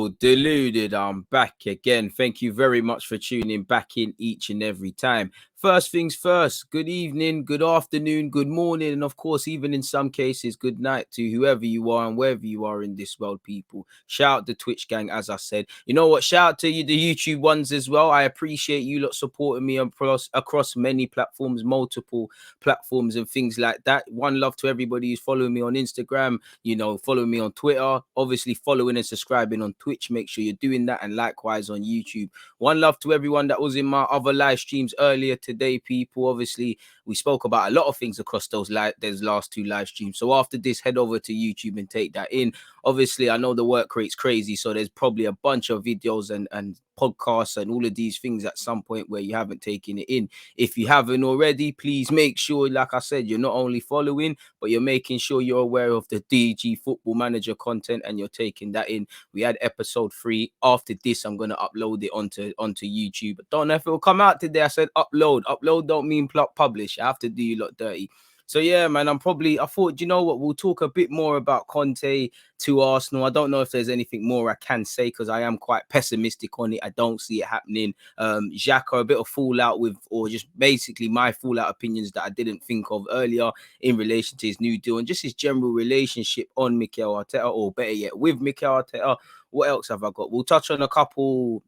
Yo, deluded, I'm back again. Thank you very much for tuning back in each and every time. First things first, good evening, good afternoon, good morning, and of course, even in some cases, good night to whoever you are and wherever you are in this world, people. Shout out the Twitch gang, as I said. You know what? Shout out to you, the YouTube ones as well. I appreciate you lot supporting me across many platforms, multiple platforms and things like that. One love to everybody who's following me on Instagram, you know, following me on Twitter, obviously following and subscribing on Twitch. Make sure you're doing that, and likewise on YouTube. One love to everyone that was in my other live streams earlier today, people. Obviously, we spoke about a lot of things across those last two live streams. So after this, head over to YouTube and take that in. Obviously, I know the work rate's crazy, so there's probably a bunch of videos and podcasts and all of these things at some point where you haven't taken it in. If you haven't already, please make sure, like I said, you're not only following, but you're making sure you're aware of the DG Football Manager content and you're taking that in. We had episode 3. After this, I'm going to upload it onto YouTube. But don't know if it will come out today. I said upload. Upload don't mean publish. I have to do you lot dirty. So yeah, man, I thought, you know what, we'll talk a bit more about Conte to Arsenal. I don't know if there's anything more I can say because I am quite pessimistic on it. I don't see it happening. XHAKA, a bit of fallout with, or just basically my fallout opinions that I didn't think of earlier in relation to his new deal and just his general relationship on Mikel Arteta, or better yet, with Mikel Arteta. What else have I got? We'll touch on a couple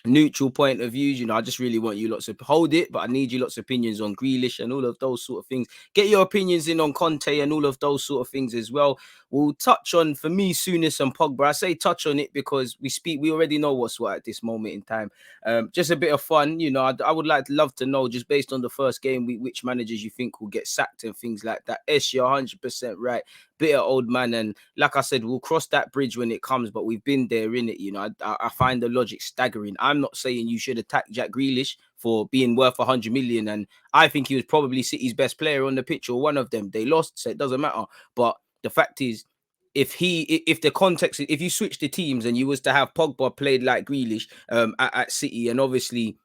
neutral point of views. You know, I just really want you lots to hold it, but I need you lots of opinions on GREALISH and all of those sort of things. Get your opinions in on Conte and all of those sort of things as well. We'll touch on, for me, SOUNESS and POGBA. I say touch on it because we already know what's what at this moment in time. Just a bit of fun, you know. I would love to know, just based on the first game week, which managers you think will get sacked and things like that. You're 100% right. Bitter old man, and like I said, we'll cross that bridge when it comes, but we've been there in it. You know, I find the logic staggering. I'm not saying you should attack Jack Grealish for being worth 100 million, and I think he was probably City's best player on the pitch, or one of them. They lost, so it doesn't matter. But the fact is, if the context, if you switch the teams and you was to have Pogba played like Grealish at City, and obviously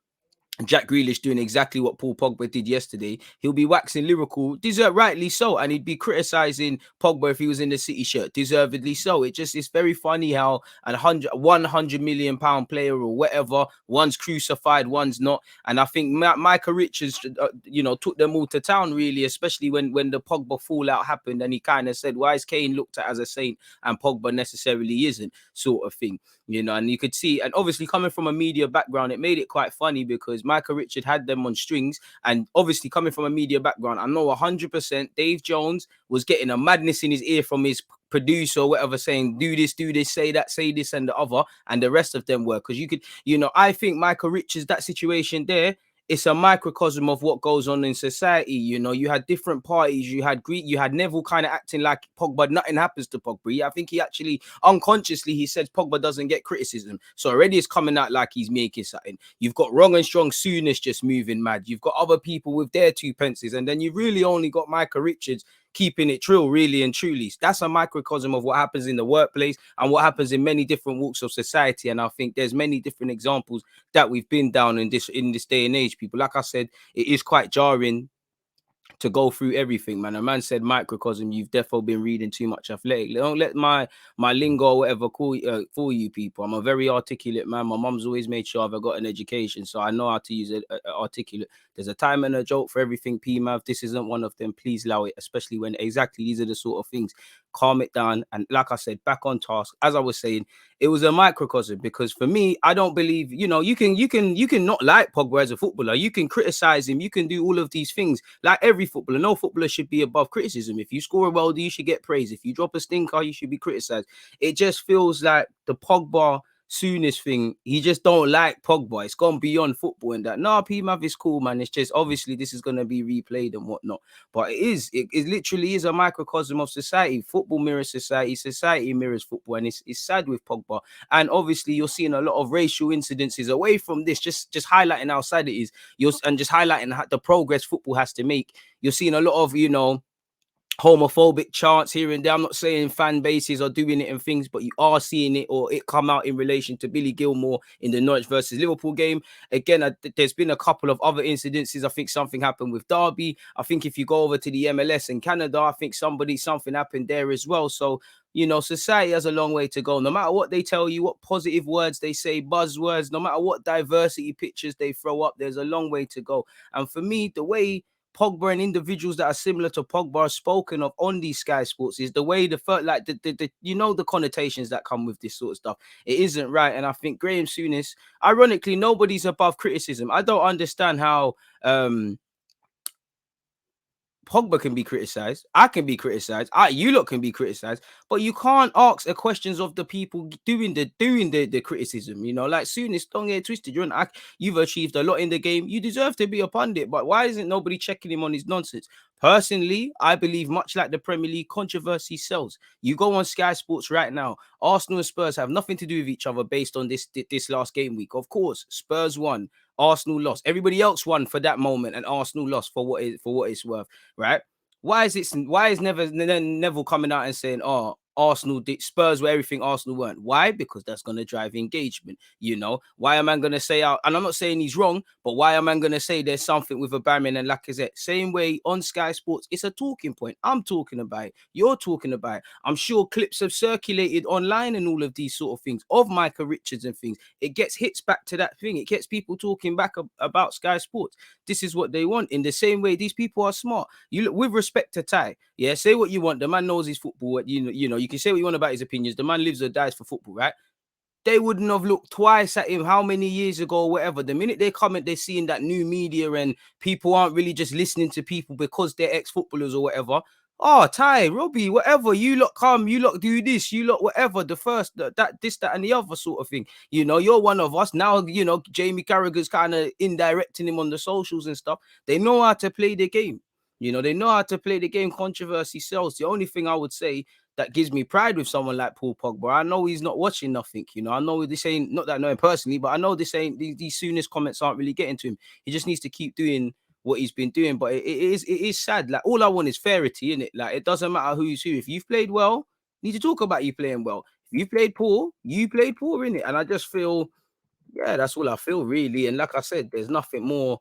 Jack Grealish doing exactly what Paul Pogba did yesterday, he'll be waxing lyrical, rightly so, and he'd be criticizing Pogba if he was in the City shirt, deservedly so. It's very funny how a 100 million pound player or whatever, one's crucified, one's not. And I think Michael Richards, took them all to town, really, especially when the Pogba fallout happened, and he kind of said, why is Kane looked at as a saint and Pogba necessarily isn't, sort of thing. You know, and you could see, and obviously coming from a media background, it made it quite funny because Michael Richard had them on strings, and obviously coming from a media background, I know 100% Dave Jones was getting a madness in his ear from his producer or whatever, saying do this, say that, say this and the other, and the rest of them were, because you could, I think Michael Richards, that situation there, it's a microcosm of what goes on in society. You know, you had different parties. You had Neville kind of acting like Pogba. Nothing happens to Pogba. I think he actually unconsciously he says Pogba doesn't get criticism. So already it's coming out like he's making something. You've got wrong and strong SOUNESS just moving mad. You've got other people with their 2 pences, and then you've really only got Michael Richards keeping it true, really and truly. That's a microcosm of what happens in the workplace and what happens in many different walks of society. And I think there's many different examples that we've been down in this day and age, people. Like I said, it is quite jarring to go through everything, man. A man said microcosm. You've definitely been reading too much Athletic. Don't let my lingo or whatever fool you, people. I'm a very articulate man. My mum's always made sure I've got an education, so I know how to use it articulate. There's a time and a joke for everything, PMAV. This isn't one of them. Please allow it, especially when exactly these are the sort of things. Calm it down. And like I said, back on task. As I was saying, it was a microcosm, because for me, I don't believe, you can not like Pogba as a footballer. You can criticize him. You can do all of these things like every footballer. No footballer should be above criticism. If you score a worldie, you should get praise. If you drop a stinker, you should be criticized. It just feels like the Pogba SOUNESS thing, he just don't like Pogba. It's gone beyond football and that. No, PMAV is cool, man. It's just obviously this is going to be replayed and whatnot. But it literally is a microcosm of society. Football mirrors society. Society mirrors football. And it's sad with Pogba. And obviously you're seeing a lot of racial incidences away from this, just highlighting how sad it is. And just highlighting the progress football has to make. You're seeing a lot of, homophobic chants here and there. I'm not saying fan bases are doing it and things, but you are seeing it, or it come out in relation to Billy Gilmore in the Norwich versus Liverpool game. Again, there's been a couple of other incidences. I think something happened with Derby. I think if you go over to the MLS in Canada, I think something happened there as well. So You know, society has a long way to go. No matter what they tell you, what positive words they say, buzzwords, no matter what diversity pictures they throw up, there's a long way to go. And for me, the way Pogba and individuals that are similar to Pogba are spoken of on these Sky Sports is the way like the you know, the connotations that come with this sort of stuff. It isn't right. And I think Graham Souness, ironically, nobody's above criticism. I don't understand how Pogba can be criticized. I can be criticized. You lot can be criticized. But you can't ask the questions of the people doing the criticism. You know, like Souness, don't get twisted. You've achieved a lot in the game. You deserve to be a pundit. But why isn't nobody checking him on his nonsense? Personally, I believe much like the Premier League, controversy sells. You go on Sky Sports right now. Arsenal and Spurs have nothing to do with each other based on this last game week. Of course, Spurs won. Arsenal lost. Everybody else won for that moment, and Arsenal lost for what it's worth, right? Why is Neville coming out and saying, "Oh, Arsenal Spurs were everything Arsenal weren't"? Why? Because that's going to drive engagement. You know, why am I going to say out? And I'm not saying he's wrong, but why am I going to say there's something with Aubameyang and Lacazette? Same way on Sky Sports, it's a talking point. I'm talking about it. You're talking about it. I'm sure clips have circulated online and all of these sort of things of Micah Richards and things. It gets hits back to that thing. It gets people talking back about Sky Sports. This is what they want. In the same way, these people are smart. You look with respect to Ty. Yeah, say what you want. The man knows his football. You know, you can say what you want about his opinions. The man lives or dies for football, right? They wouldn't have looked twice at him how many years ago or whatever. The minute they comment, they're seeing that new media and people aren't really just listening to people because they're ex-footballers or whatever. Oh, Ty, Robbie, whatever, you lot come, you lot do this, you lot whatever, the first, this, that, and the other sort of thing. You know, you're one of us. Now, you know, Jamie Carragher's kind of indirecting him on the socials and stuff. They know how to play the game. You know, they know how to play the game. Controversy sells. The only thing I would say that gives me pride with someone like Paul Pogba, I know he's not watching nothing. You know, I know this ain't, not that I know him personally, but I know this ain't, these Souness comments aren't really getting to him. He just needs to keep doing what he's been doing. But it is sad. Like, all I want is fairity, innit? Like, it doesn't matter who's who. If you've played well, you need to talk about you playing well. If you played poor, innit? And I just feel, yeah, that's all I feel, really. And like I said, there's nothing more.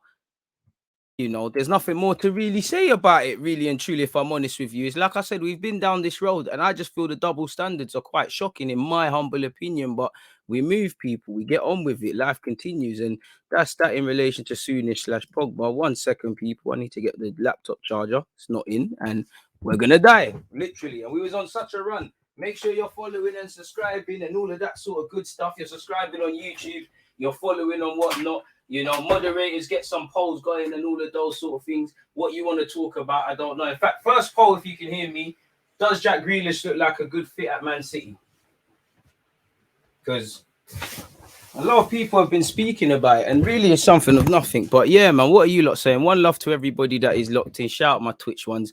You know, there's nothing more to really say about it, really and truly, if I'm honest with you. It's like I said, we've been down this road, and I just feel the double standards are quite shocking, in my humble opinion. But we move, people, we get on with it, life continues. And that's that in relation to Souness/Pogba. 1 second, people. I need to get the laptop charger. It's not in, and we're gonna die, literally. And we was on such a run. Make sure you're following and subscribing and all of that sort of good stuff. You're subscribing on YouTube, you're following on whatnot. You know, moderators, get some polls going and all of those sort of things. What you want to talk about, I don't know. In fact, first poll, if you can hear me, does Jack Grealish look like a good fit at Man City? Because a lot of people have been speaking about it, and really it's something of nothing. But yeah, man, what are you lot saying? One love to everybody that is locked in. Shout out my Twitch ones.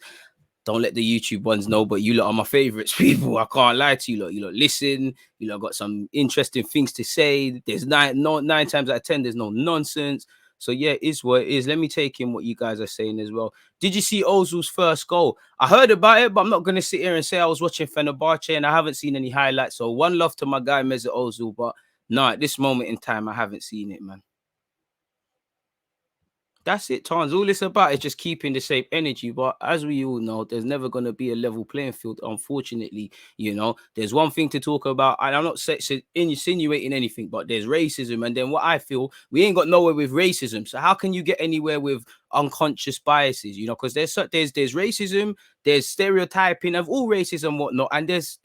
Don't let the YouTube ones know, but you lot are my favorites, people. I can't lie to you lot. You lot listen. You lot got some interesting things to say. There's nine times out of 10, there's no nonsense. So yeah, it is what it is. Let me take in what you guys are saying as well. Did you see Ozil's first goal? I heard about it, but I'm not going to sit here and say I was watching Fenerbahce and I haven't seen any highlights. So one love to my guy, Mesut Ozil, but no, at this moment in time, I haven't seen it, man. That's it, Tons. All it's about is just keeping the same energy. But as we all know, there's never going to be a level playing field, unfortunately. You know, there's one thing to talk about, and I'm not insinuating anything, but there's racism. And then what I feel, we ain't got nowhere with racism. So how can you get anywhere with unconscious biases? You know, because there's racism, there's stereotyping of all races and whatnot, and there's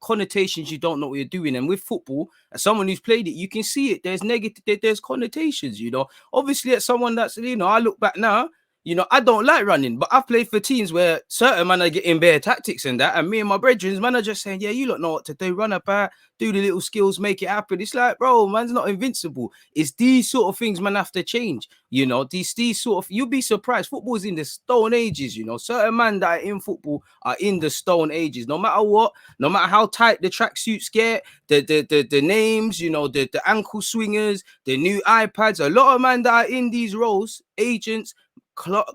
connotations you don't know what you're doing. And with football, as someone who's played it, you can see it. There's negative, there's connotations, you know. Obviously, as someone that's, you know, I look back now, you know, I don't like running, but I've played for teams where certain men are getting bare tactics and that, and me and my brethren, man, are just saying, yeah, you lot know what to do, run about, do the little skills, make it happen. It's like, bro, man's not invincible. It's these sort of things, man, have to change. You know, these sort of, you'll be surprised. Football's in the stone ages, you know. Certain men that are in football are in the stone ages. No matter what, no matter how tight the tracksuits get, the names, you know, the ankle swingers, the new iPads, a lot of men that are in these roles, agents,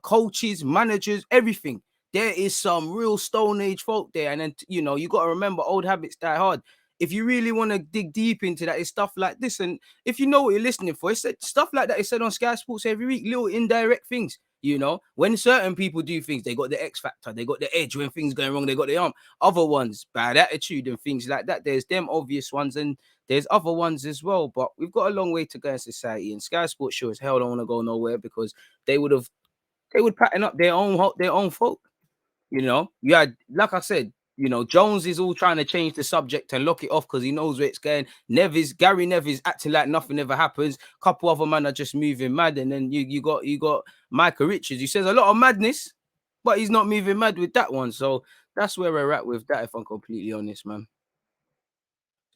coaches, managers, everything. There is some real stone age folk there. And then, you know, you got to remember, old habits die hard. If you really want to dig deep into that, it's stuff like this. And if you know what you're listening for, it's stuff like that. It's said on Sky Sports every week, little indirect things. You know, when certain people do things, they got the X factor, they got the edge. When things going wrong, they got the arm. Other ones, bad attitude and things like that. There's them obvious ones, and there's other ones as well. But we've got a long way to go in society. And Sky Sports sure as hell don't want to go nowhere, because they would pattern up their own fault. You know, you had, like I said, you know, Jones is all trying to change the subject and lock it off because he knows where it's going. Gary Neves acting like nothing ever happens. Couple other men are just moving mad, and then you got Micah Richards, who says a lot of madness, but he's not moving mad with that one. So that's where we're at with that, if I'm completely honest, man.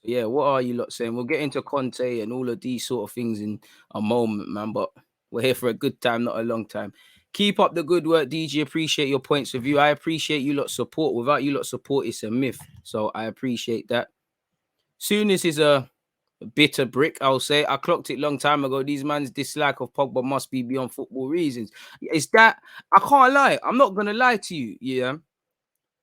Yeah, what are you lot saying? We'll get into Conte and all of these sort of things in a moment, man. But we're here for a good time, not a long time. Keep up the good work, DG. Appreciate your points of view. I appreciate you lot support. Without you lot support, it's a myth. So I appreciate that. SOUNESS is a bitter brick, I'll say. I clocked it long time ago. These man's dislike of Pogba must be beyond football reasons. It's that, I can't lie. I'm not gonna lie to you. Yeah.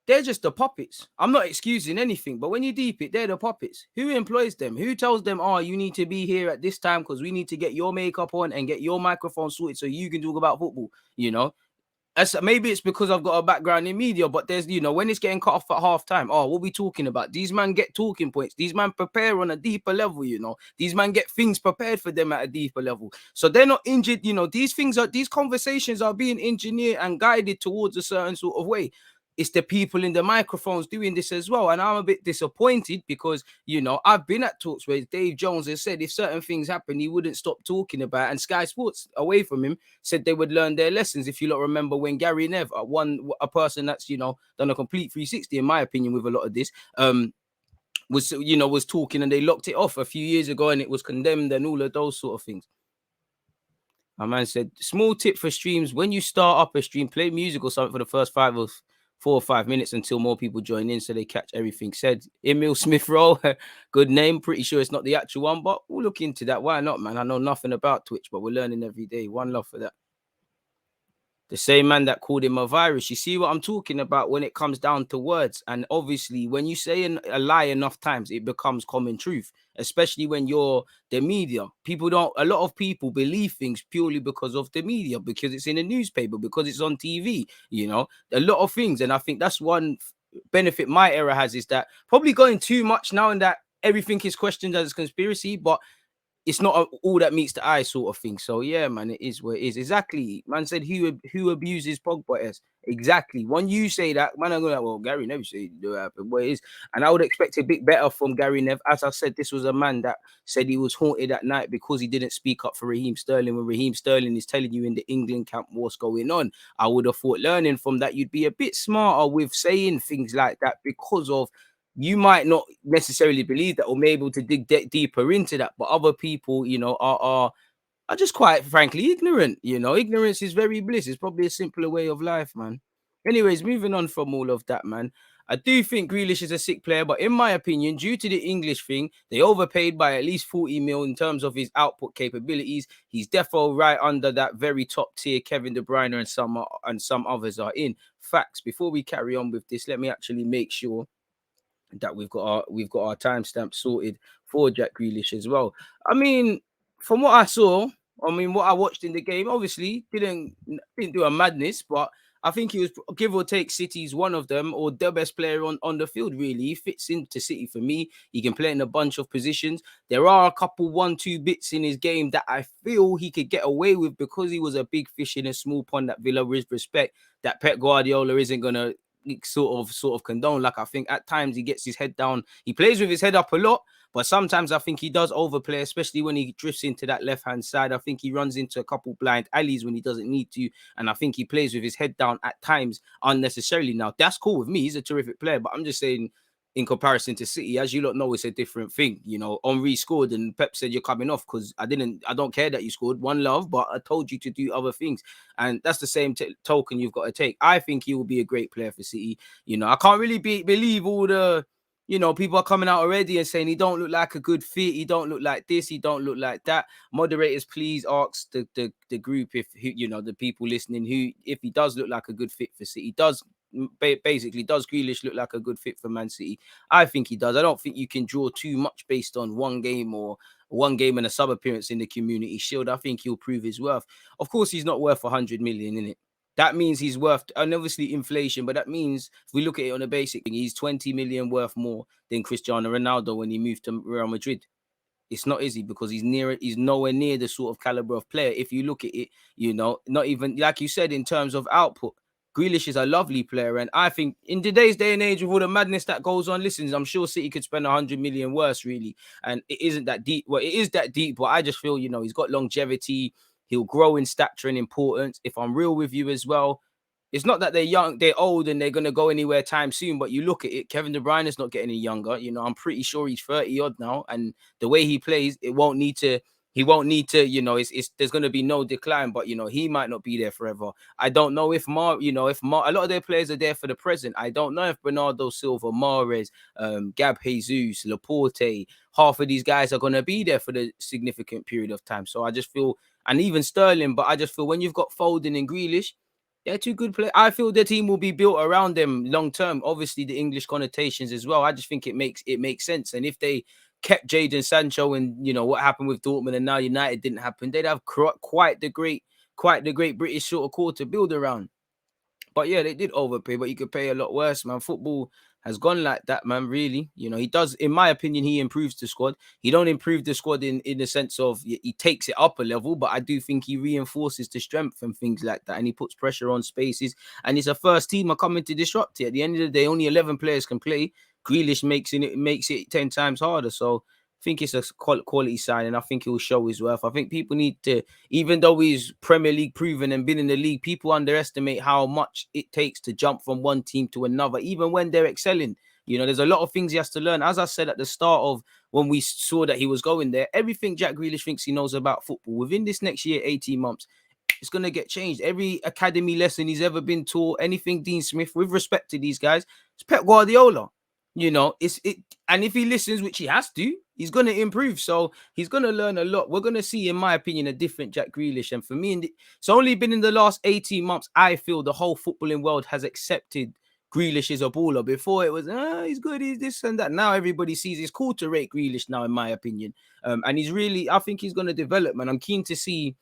They're just the puppets. I'm not excusing anything, but when you deep it, they're the puppets. Who employs them? Who tells them, oh, you need to be here at this time because we need to get your makeup on and get your microphone sorted so you can talk about football? You know, maybe it's because I've got a background in media, but there's, you know, when it's getting cut off at half time, oh, what we talking about? These men get talking points. These men prepare on a deeper level, you know. These men get things prepared for them at a deeper level. So they're not injured, you know. These conversations are being engineered and guided towards a certain sort of way. It's the people in the microphones doing this as well. And I'm a bit disappointed because, you know, I've been at talks where Dave Jones has said if certain things happen, he wouldn't stop talking about it. And Sky Sports, away from him, said they would learn their lessons. If you lot remember when Gary Nev, a person that's, you know, done a complete 360, in my opinion, with a lot of this, was talking, and they locked it off a few years ago and it was condemned and all of those sort of things. My man said, small tip for streams: when you start up a stream, play music or something for the first 4 or 5 minutes until more people join in so they catch everything said. Emil Smith Rowe, good name. Pretty sure it's not the actual one, but we'll look into that. Why not, man? I know nothing about Twitch, but we're learning every day. One love for that. The same man that called him a virus. You see what I'm talking about when it comes down to words. And obviously, when you say a lie enough times, it becomes common truth, especially when you're the media. A lot of people believe things purely because of the media, because it's in a newspaper, because it's on TV, you know, a lot of things. And I think that's one benefit my era has, is that probably going too much now and that everything is questioned as a conspiracy, but it's not all that meets the eye sort of thing. So yeah, man, it is what it is. Exactly. Man said who abuses Pogba? Exactly. When you say that, man, I'm going, well, Gary Nev said it happen. What it is. And I would expect a bit better from Gary Nev. As I said, this was a man that said he was haunted at night because he didn't speak up for Raheem Sterling. When Raheem Sterling is telling you in the England camp what's going on, I would have thought learning from that, you'd be a bit smarter with saying things like that, because of, you might not necessarily believe that or be able to dig deeper into that, but other people, you know, are just quite frankly ignorant. You know, ignorance is very bliss. It's probably a simpler way of life, man. Anyways, moving on from all of that, man. I do think Grealish is a sick player, but in my opinion, due to the English thing, they overpaid by at least 40 mil in terms of his output capabilities. He's defo right under that very top tier Kevin De Bruyne and some others are in. Facts. Before we carry on with this, let me actually make sure that we've got our timestamp sorted for Jack Grealish as well. I mean, from what I saw, what I watched in the game, obviously didn't do a madness, but I think he was, give or take, City's one of them or the best player on the field. Really, he fits into City for me. He can play in a bunch of positions. There are a couple 1-2 bits in his game that I feel he could get away with because he was a big fish in a small pond at Villa, with respect that Pep Guardiola isn't gonna sort of condone. Like, I think at times he gets his head down. He plays with his head up a lot, but sometimes I think he does overplay, especially when he drifts into that left-hand side. I think he runs into a couple blind alleys when he doesn't need to, and I think he plays with his head down at times unnecessarily. Now, that's cool with me. He's a terrific player, but I'm just saying, in comparison to City, as you lot know, it's a different thing. You know, Henry scored and Pep said, you're coming off because I don't care that you scored. One love, but I told you to do other things. And that's the same token you've got to take. I think he will be a great player for City. You know, I can't really believe all the, you know, people are coming out already and saying he don't look like a good fit. He don't look like this. He don't look like that. Moderators, please ask the group, if, you know, the people listening, who, if he does look like a good fit for City, does basically, does Grealish look like a good fit for Man City? I think he does. I don't think you can draw too much based on one game and a sub appearance in the Community Shield. I think he'll prove his worth. Of course, he's not worth 100 million in it. That means he's worth, and obviously inflation, but that means if we look at it on a basic thing, he's 20 million worth more than Cristiano Ronaldo when he moved to Real Madrid. It's not easy because he's nowhere near the sort of caliber of player. If you look at it, not even like you said in terms of output. Grealish is a lovely player, and I think in today's day and age with all the madness that goes on, listen, I'm sure City could spend 100 million worse, really, and it isn't that deep. Well, it is that deep, but I just feel he's got longevity. He'll grow in stature and importance. If I'm real with you as well, it's not that they're young, they're old, and they're going to go anywhere time soon. But you look at it, Kevin De Bruyne is not getting any younger. I'm pretty sure he's 30 odd now, and the way he plays, he won't need to. It's there's going to be no decline. But he might not be there forever. I don't know if a lot of their players are there for the present. I don't know if Bernardo Silva, Mahrez, Gab Jesus, Laporte, half of these guys are going to be there for the significant period of time. So I just feel, and even Sterling, but I just feel when you've got Foden and Grealish, they're two good players. I feel the team will be built around them long term. Obviously, the English connotations as well. I just think it makes sense. And if they kept Jadon Sancho and what happened with Dortmund and now United didn't happen, they'd have quite the great British sort of core to build around. But yeah, they did overpay, but you could pay a lot worse, man. Football has gone like that, man, really. He does, in my opinion, he improves the squad. He don't improve the squad in the sense of he takes it up a level, but I do think he reinforces the strength and things like that, and he puts pressure on spaces, and it's a first teamer coming to disrupt it. At the end of the day, only 11 players can play. Grealish makes it 10 times harder, so I think it's a quality sign, and I think it will show his worth. I think people need to, even though he's Premier League proven and been in the league, people underestimate how much it takes to jump from one team to another, even when they're excelling. There's a lot of things he has to learn. As I said at the start of when we saw that he was going there, everything Jack Grealish thinks he knows about football, within this next year, 18 months, it's going to get changed. Every academy lesson he's ever been taught, anything Dean Smith, with respect to these guys, it's Pep Guardiola. And if he listens, which he has to, he's going to improve. So he's going to learn a lot. We're going to see, in my opinion, a different Jack Grealish. And for me, it's only been in the last 18 months, I feel the whole footballing world has accepted Grealish is a baller. Before it was, he's good, he's this and that. Now everybody sees it's cool to rate Grealish now, in my opinion. And he's really, I think he's going to develop, man. I'm keen to see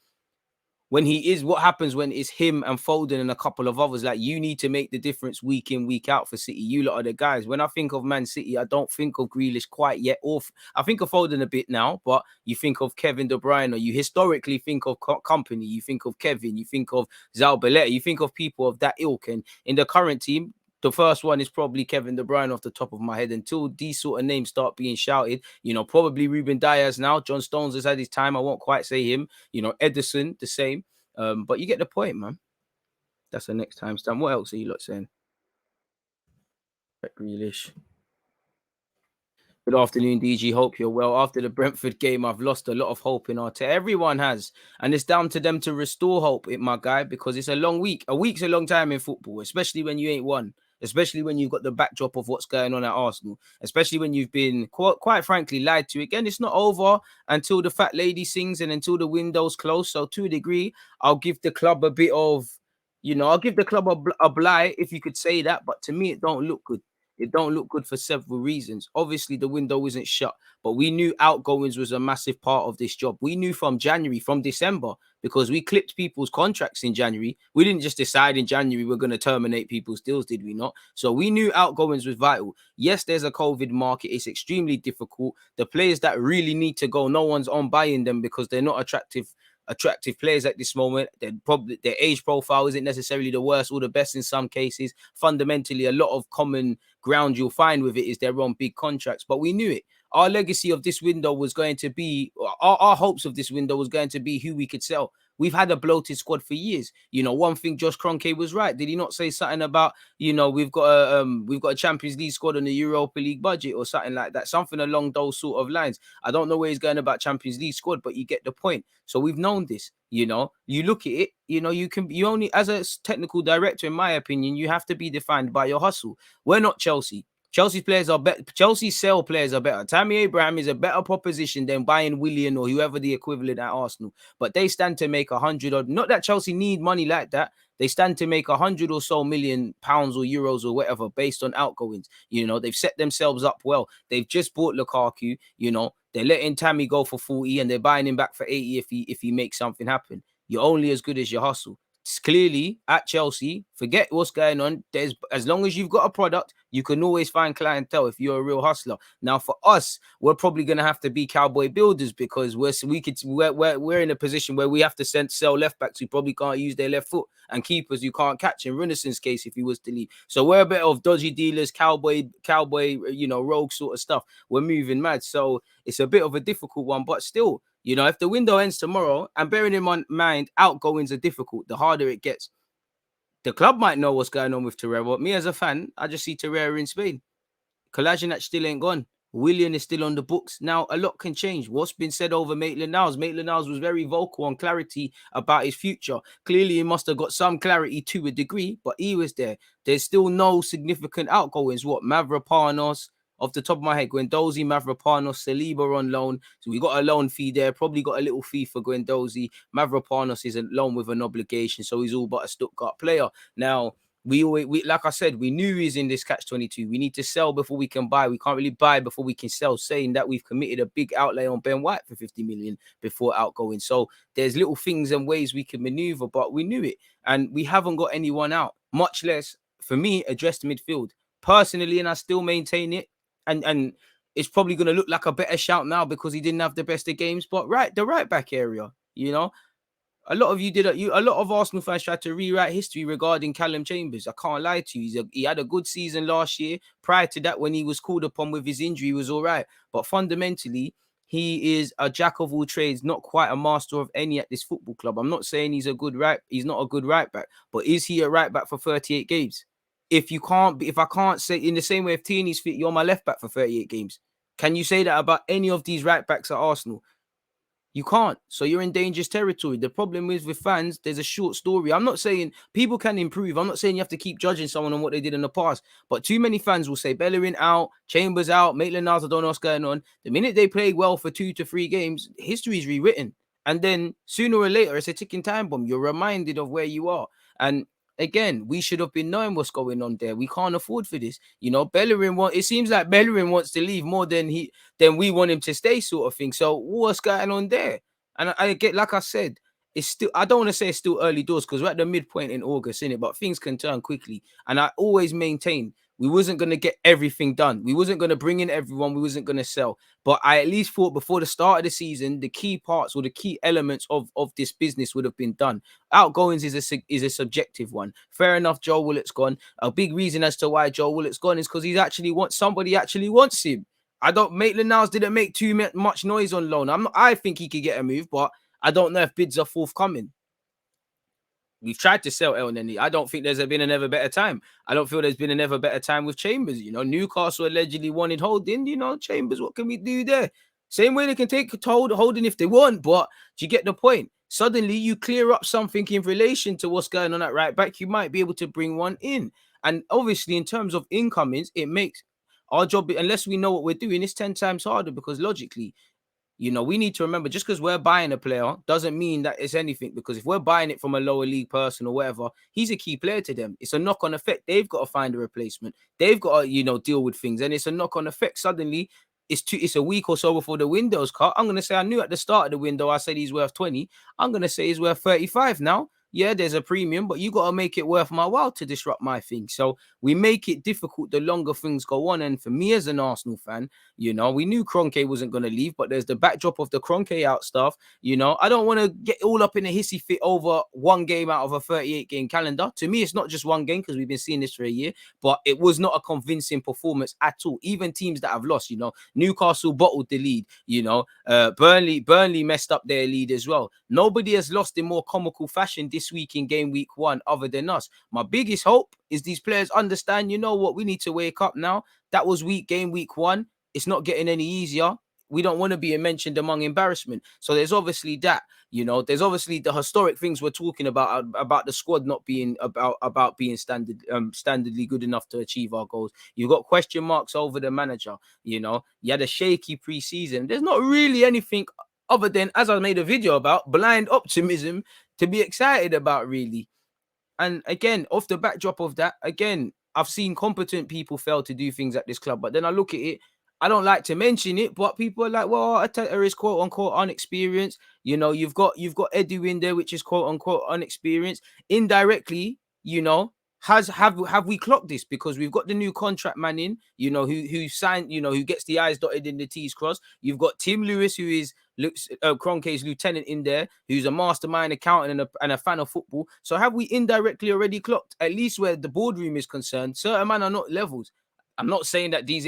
when he is, what happens when it's him and Foden and a couple of others. Like, you need to make the difference week in, week out for City. You lot are the guys. When I think of Man City, I don't think of Grealish quite yet. I think of Foden a bit now, but you think of Kevin De Bruyne, or you historically think of Company, you think of Kevin, you think of Zalbaleta, you think of people of that ilk. And in the current team, the first one is probably Kevin De Bruyne off the top of my head. Until these sort of names start being shouted, probably Ruben Dias now. John Stones has had his time. I won't quite say him. Edison, the same. But you get the point, man. That's the next time stamp. What else are you lot saying? Grealish. Good afternoon, DG. Hope you're well. After the Brentford game, I've lost a lot of hope in Arteta. Everyone has. And it's down to them to restore hope, my guy, because it's a long week. A week's a long time in football, especially when you ain't won. Especially when you've got the backdrop of what's going on at Arsenal. Especially when you've been, quite frankly, lied to. Again, it's not over until the fat lady sings and until the window's closed. So to a degree, I'll give the club a bit of, I'll give the club a blight, if you could say that. But to me, it don't look good. It don't look good for several reasons. Obviously, the window isn't shut, but we knew outgoings was a massive part of this job. We knew from December, because we clipped people's contracts in January. We didn't just decide in January we're going to terminate people's deals, did we not? So we knew outgoings was vital. Yes, there's a COVID market. It's extremely difficult. The players that really need to go, no one's on buying them because they're not attractive players at this moment. Their age profile isn't necessarily the worst or the best in some cases. Fundamentally, a lot of common ground you'll find with it is they're on big contracts, but we knew it. Our legacy of this window was going to be, our hopes of this window was going to be who we could sell. We've had a bloated squad for years. One thing Josh Kroenke was right. Did he not say something about, we've got a Champions League squad on the Europa League budget or something like that? Something along those sort of lines. I don't know where he's going about Champions League squad, but you get the point. So we've known this. You look at it, you only, as a technical director, in my opinion, you have to be defined by your hustle. We're not Chelsea. Chelsea's players are better. Chelsea's sell players are better. Tammy Abraham is a better proposition than buying Willian or whoever the equivalent at Arsenal. But they stand to make 100 or not that Chelsea need money like that. They stand to make 100 or so million pounds or euros or whatever based on outgoings. You know, they've set themselves up well. They've just bought Lukaku. You know, they're letting Tammy go for 40 and they're buying him back for 80 if he makes something happen. You're only as good as your hustle. It's clearly at Chelsea, forget what's going on. There's as long as you've got a product, you can always find clientele if you're a real hustler. Now, for us, we're probably gonna have to be cowboy builders because we're in a position where we have to sell left backs who probably can't use their left foot and keepers you can't catch. In Runeson's case, if he was to leave, so we're a bit of dodgy dealers, cowboy, you know, rogue sort of stuff. We're moving mad, so it's a bit of a difficult one, but still. You know, if the window ends tomorrow, and bearing in mind, outgoings are difficult, the harder it gets. The club might know what's going on with Torreira, but me as a fan, I just see Torreira in Spain. Kolasinac still ain't gone. Willian is still on the books. Now, a lot can change. What's been said over Maitland-Niles? Maitland-Niles was very vocal on clarity about his future. Clearly, he must have got some clarity to a degree, but he was there. There's still no significant outgoings. What? Mavropanos, off the top of my head, Guendouzi, Mavropanos, Saliba on loan. So we got a loan fee there. Probably got a little fee for Guendouzi. Mavropanos is a loan with an obligation, so he's all but a Stuttgart player. Now, we like I said, we knew he's in this catch-22. We need to sell before we can buy. We can't really buy before we can sell, saying that we've committed a big outlay on Ben White for 50 million before outgoing. So there's little things and ways we can maneuver, but we knew it. And we haven't got anyone out, much less, for me, addressed midfield. Personally, and I still maintain it, and it's probably going to look like a better shout now because he didn't have the best of games, but the right back area, you know, a lot of a lot of Arsenal fans tried to rewrite history regarding Callum Chambers. I can't lie to you. He had a good season last year. Prior to that, when he was called upon with his injury, he was all right. But fundamentally, he is a jack of all trades, not quite a master of any at this football club. I'm not saying he's not a good right back, but is he a right back for 38 games? If I can't say in the same way, if Tierney's fit, you're my left back for 38 games. Can you say that about any of these right backs at Arsenal? You can't. So you're in dangerous territory. The problem is with fans, there's a short story. I'm not saying people can improve. I'm not saying you have to keep judging someone on what they did in the past. But too many fans will say Bellerin out, Chambers out, Maitland-Niles, I don't know what's going on. The minute they play well for 2 to 3 games, history is rewritten. And then sooner or later, it's a ticking time bomb. You're reminded of where you are. And again, we should have been knowing what's going on there. We can't afford for this. You know, it seems like Bellerin wants to leave more than we want him to stay, sort of thing. So what's going on there? And I get, like I said, it's still, I don't want to say it's still early doors because we're at the midpoint in August, innit? But things can turn quickly. And I always maintain we wasn't going to get everything done. We wasn't going to bring in everyone. We wasn't going to sell. But I at least thought before the start of the season, the key parts or the key elements of this business would have been done. Outgoings is a subjective one. Fair enough, Joe Willock's gone. A big reason as to why Joe Willock's gone is because somebody actually wants him. Maitland-Niles didn't make too much noise on loan. I think he could get a move, but I don't know if bids are forthcoming. We've tried to sell El Neni. I don't think there's been a never better time. I don't feel there's been a never better time with Chambers. You know, Newcastle allegedly wanted Holding. You know, Chambers, what can we do there? Same way they can take Holding if they want, but do you get the point? Suddenly, you clear up something in relation to what's going on at right back. You might be able to bring one in. And obviously, in terms of incomings, it makes our job, unless we know what we're doing, it's 10 times harder because logically, you know, we need to remember just because we're buying a player doesn't mean that it's anything. Because if we're buying it from a lower league person or whatever, he's a key player to them. It's a knock-on effect. They've got to find a replacement. They've got to, you know, deal with things. And it's a knock-on effect. Suddenly, it's a week or so before the window's cut. I'm going to say I knew at the start of the window, I said he's worth 20. I'm going to say he's worth 35 now. Yeah, there's a premium, but you got to make it worth my while to disrupt my thing. So we make it difficult the longer things go on. And for me as an Arsenal fan, you know, we knew Kroenke wasn't going to leave, but there's the backdrop of the Kroenke out stuff. You know, I don't want to get all up in a hissy fit over one game out of a 38-game calendar. To me, it's not just one game because we've been seeing this for a year, but it was not a convincing performance at all. Even teams that have lost, you know, Newcastle bottled the lead, you know, Burnley messed up their lead as well. Nobody has lost in more comical fashion this week in game week 1 other than us. My biggest hope is these players understand, you know what, we need to wake up now. That was game week 1. It's not getting any easier. we don't want to be mentioned among embarrassment. So there's obviously that, there's obviously the historic things we're talking about the squad not being about being standardly good enough to achieve our goals. You've got question marks over the manager. You had a shaky preseason. There's not really anything other than, as I made a video about, blind optimism to be excited about, really. And again, off the backdrop of that, again, I've seen competent people fail to do things at this club. But then I look at it, I don't like to mention it, but people are like, well, Arteta is quote unquote unexperienced. You've got Edu in there, which is quote unquote unexperienced. Indirectly, have we clocked this? Because we've got the new contract man in, who signed, who gets the I's dotted and the T's crossed. You've got Tim Lewis, who is Kroenke's lieutenant in there, who's a mastermind accountant and a fan of football. So have we indirectly already clocked, at least where the boardroom is concerned, certain men are not levels? I'm not saying that these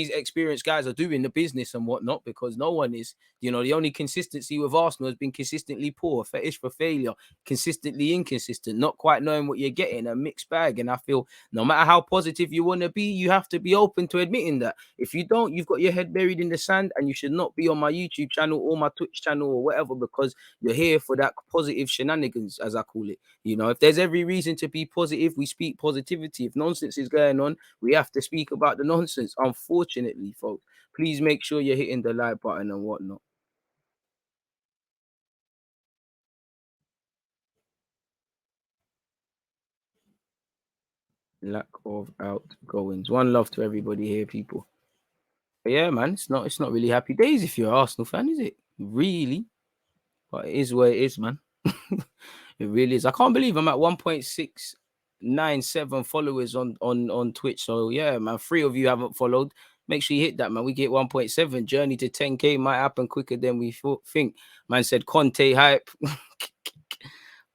experienced guys are doing the business and whatnot, because no one is. The only consistency with Arsenal has been consistently poor, fetish for failure, consistently inconsistent, not quite knowing what you're getting, a mixed bag. And I feel no matter how positive you want to be, you have to be open to admitting that. If you don't, you've got your head buried in the sand, and you should not be on my YouTube channel or my Twitch channel or whatever, because you're here for that positive shenanigans, as I call it. If there's every reason to be positive, we speak positivity. If nonsense is going on, we have to speak about the nonsense. Unfortunately, folks, please make sure you're hitting the like button and whatnot. Lack of outgoings. One love to everybody here, people. But yeah, man, it's not really happy days if you're an Arsenal fan, is it? Really? But it is what it is, man. It really is. I can't believe I'm at 1.697 followers on Twitch. So yeah, man, 3 of you haven't followed. Make sure you hit that, man. We get 1.7. Journey to 10K might happen quicker than we think. Man said Conte hype.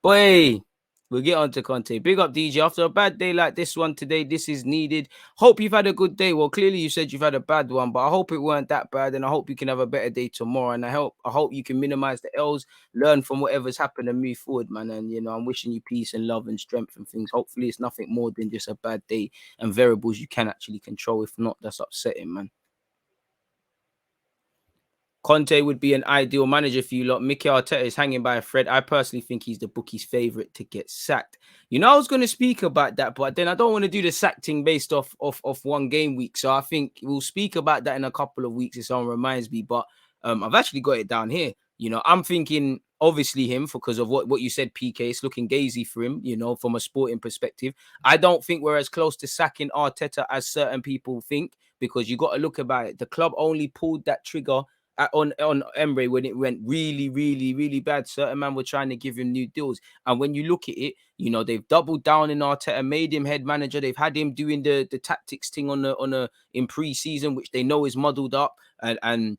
Boy, we'll get on to Conte. Big up, DJ. After a bad day like this one today, this is needed. Hope you've had a good day. Well, clearly you said you've had a bad one, but I hope it weren't that bad, and I hope you can have a better day tomorrow. And I hope you can minimize the L's, learn from whatever's happened, and move forward, man. And I'm wishing you peace and love and strength and things. Hopefully, it's nothing more than just a bad day and variables you can actually control. If not, that's upsetting, man. Conte would be an ideal manager for you lot. Mikel Arteta is hanging by a thread. I personally think he's the bookie's favourite to get sacked. I was going to speak about that, but then I don't want to do the sack thing based off one game week. So I think we'll speak about that in a couple of weeks if someone reminds me. But I've actually got it down here. I'm thinking obviously him because of what you said, PK. It's looking gazy for him, from a sporting perspective. I don't think we're as close to sacking Arteta as certain people think, because you got to look about it. The club only pulled that trigger on Emre when it went really, really, really bad. Certain men were trying to give him new deals, and when you look at it, they've doubled down in Arteta, made him head manager. They've had him doing the tactics thing in pre-season, which they know is muddled up, and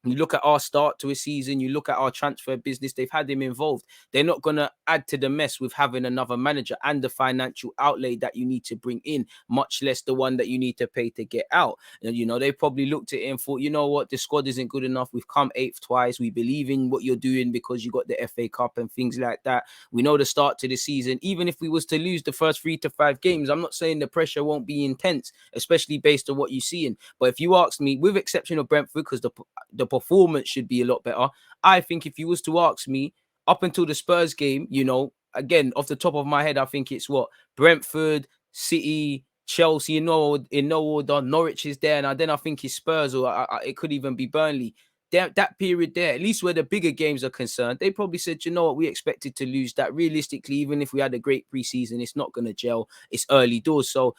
you look at our start to a season, you look at our transfer business, they've had him involved. They're not going to add to the mess with having another manager and the financial outlay that you need to bring in, much less the one that you need to pay to get out. And, they probably looked at it and thought, you know what, the squad isn't good enough. We've come 8th twice. We believe in what you're doing because you got the FA Cup and things like that. We know the start to the season. Even if we was to lose the first 3 to 5 games, I'm not saying the pressure won't be intense, especially based on what you're seeing. But if you ask me, with exception of Brentford, because the performance should be a lot better. I think if you was to ask me up until the Spurs game, again, off the top of my head, I think it's Brentford, City, Chelsea, in no order. Norwich is there, and then I think it's Spurs, or it could even be Burnley. That period there, at least where the bigger games are concerned, they probably said, you know what, we expected to lose that. Realistically, even if we had a great preseason, it's not going to gel. It's early doors. So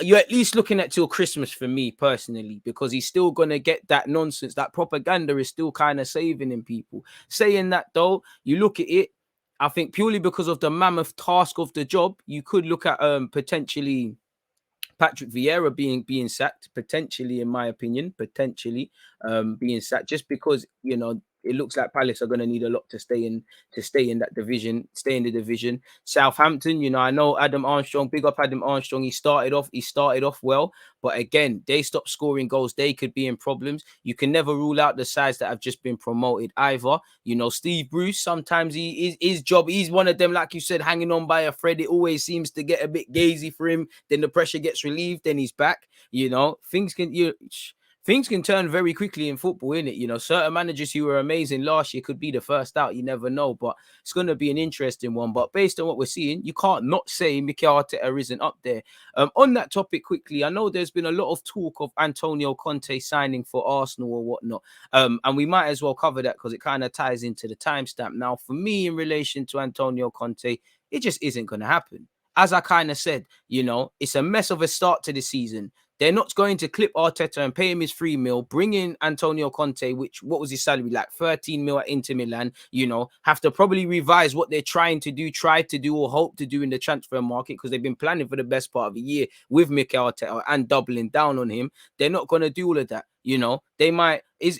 you're at least looking at till Christmas for me personally, because he's still going to get that nonsense. That propaganda is still kind of saving in people. Saying that, though, you look at it, I think purely because of the mammoth task of the job, you could look at potentially Patrick Vieira being sacked, potentially, in my opinion, being sacked, just because, it looks like Palace are going to need a lot to stay in that division, stay in the division. Southampton, I know Adam Armstrong, big up Adam Armstrong. He started off well, but again, they stopped scoring goals. They could be in problems. You can never rule out the sides that have just been promoted either. Steve Bruce, sometimes his job, he's one of them, like you said, hanging on by a thread. It always seems to get a bit gazy for him. Then the pressure gets relieved. Then he's back. Things can things can turn very quickly in football, innit? You know, certain managers who were amazing last year could be the first out. You never know, but it's going to be an interesting one. But based on what we're seeing, you can't not say Mikel Arteta isn't up there. On that topic, quickly, I know there's been a lot of talk of Antonio Conte signing for Arsenal or whatnot, and we might as well cover that because it kind of ties into the timestamp. Now, for me, in relation to Antonio Conte, it just isn't going to happen. As I kind of said, you know, it's a mess of a start to the season. They're not going to clip Arteta and pay him his 3 mil, bring in Antonio Conte, which, what was his salary? Like 13 mil at Inter Milan, you know, have to probably revise what they're try to do or hope to do in the transfer market, because they've been planning for the best part of a year with Mikel Arteta and doubling down on him. They're not going to do all of that. You know, they might, is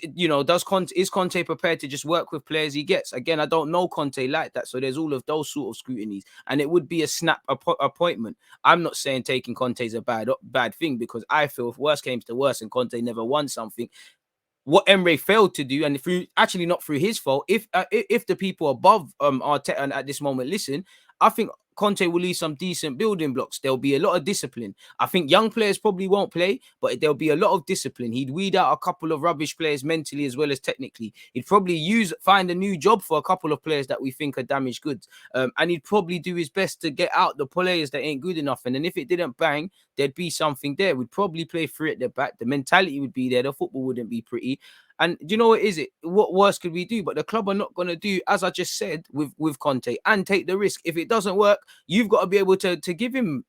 Conte prepared to just work with players he gets? Again, I don't know Conte like that. So there's all of those sort of scrutinies, and it would be a snap appointment. I'm not saying taking Conte is a bad thing, because I feel if worse came to worse and Conte never won something, what Emre failed to do, and through actually not through his fault, if the people above Arteta at this moment listen, I think Conte will leave some decent building blocks. There'll be a lot of discipline. I think young players probably won't play, but there'll be a lot of discipline. He'd weed out a couple of rubbish players mentally as well as technically. He'd probably find a new job for a couple of players that we think are damaged goods. And he'd probably do his best to get out the players that ain't good enough. And then if it didn't bang, there'd be something there. We'd probably play three at the back. The mentality would be there. The football wouldn't be pretty. And do you know what is it? What worse could we do? But the club are not going to do, as I just said, with Conte, and take the risk. If it doesn't work, you've got to be able to give him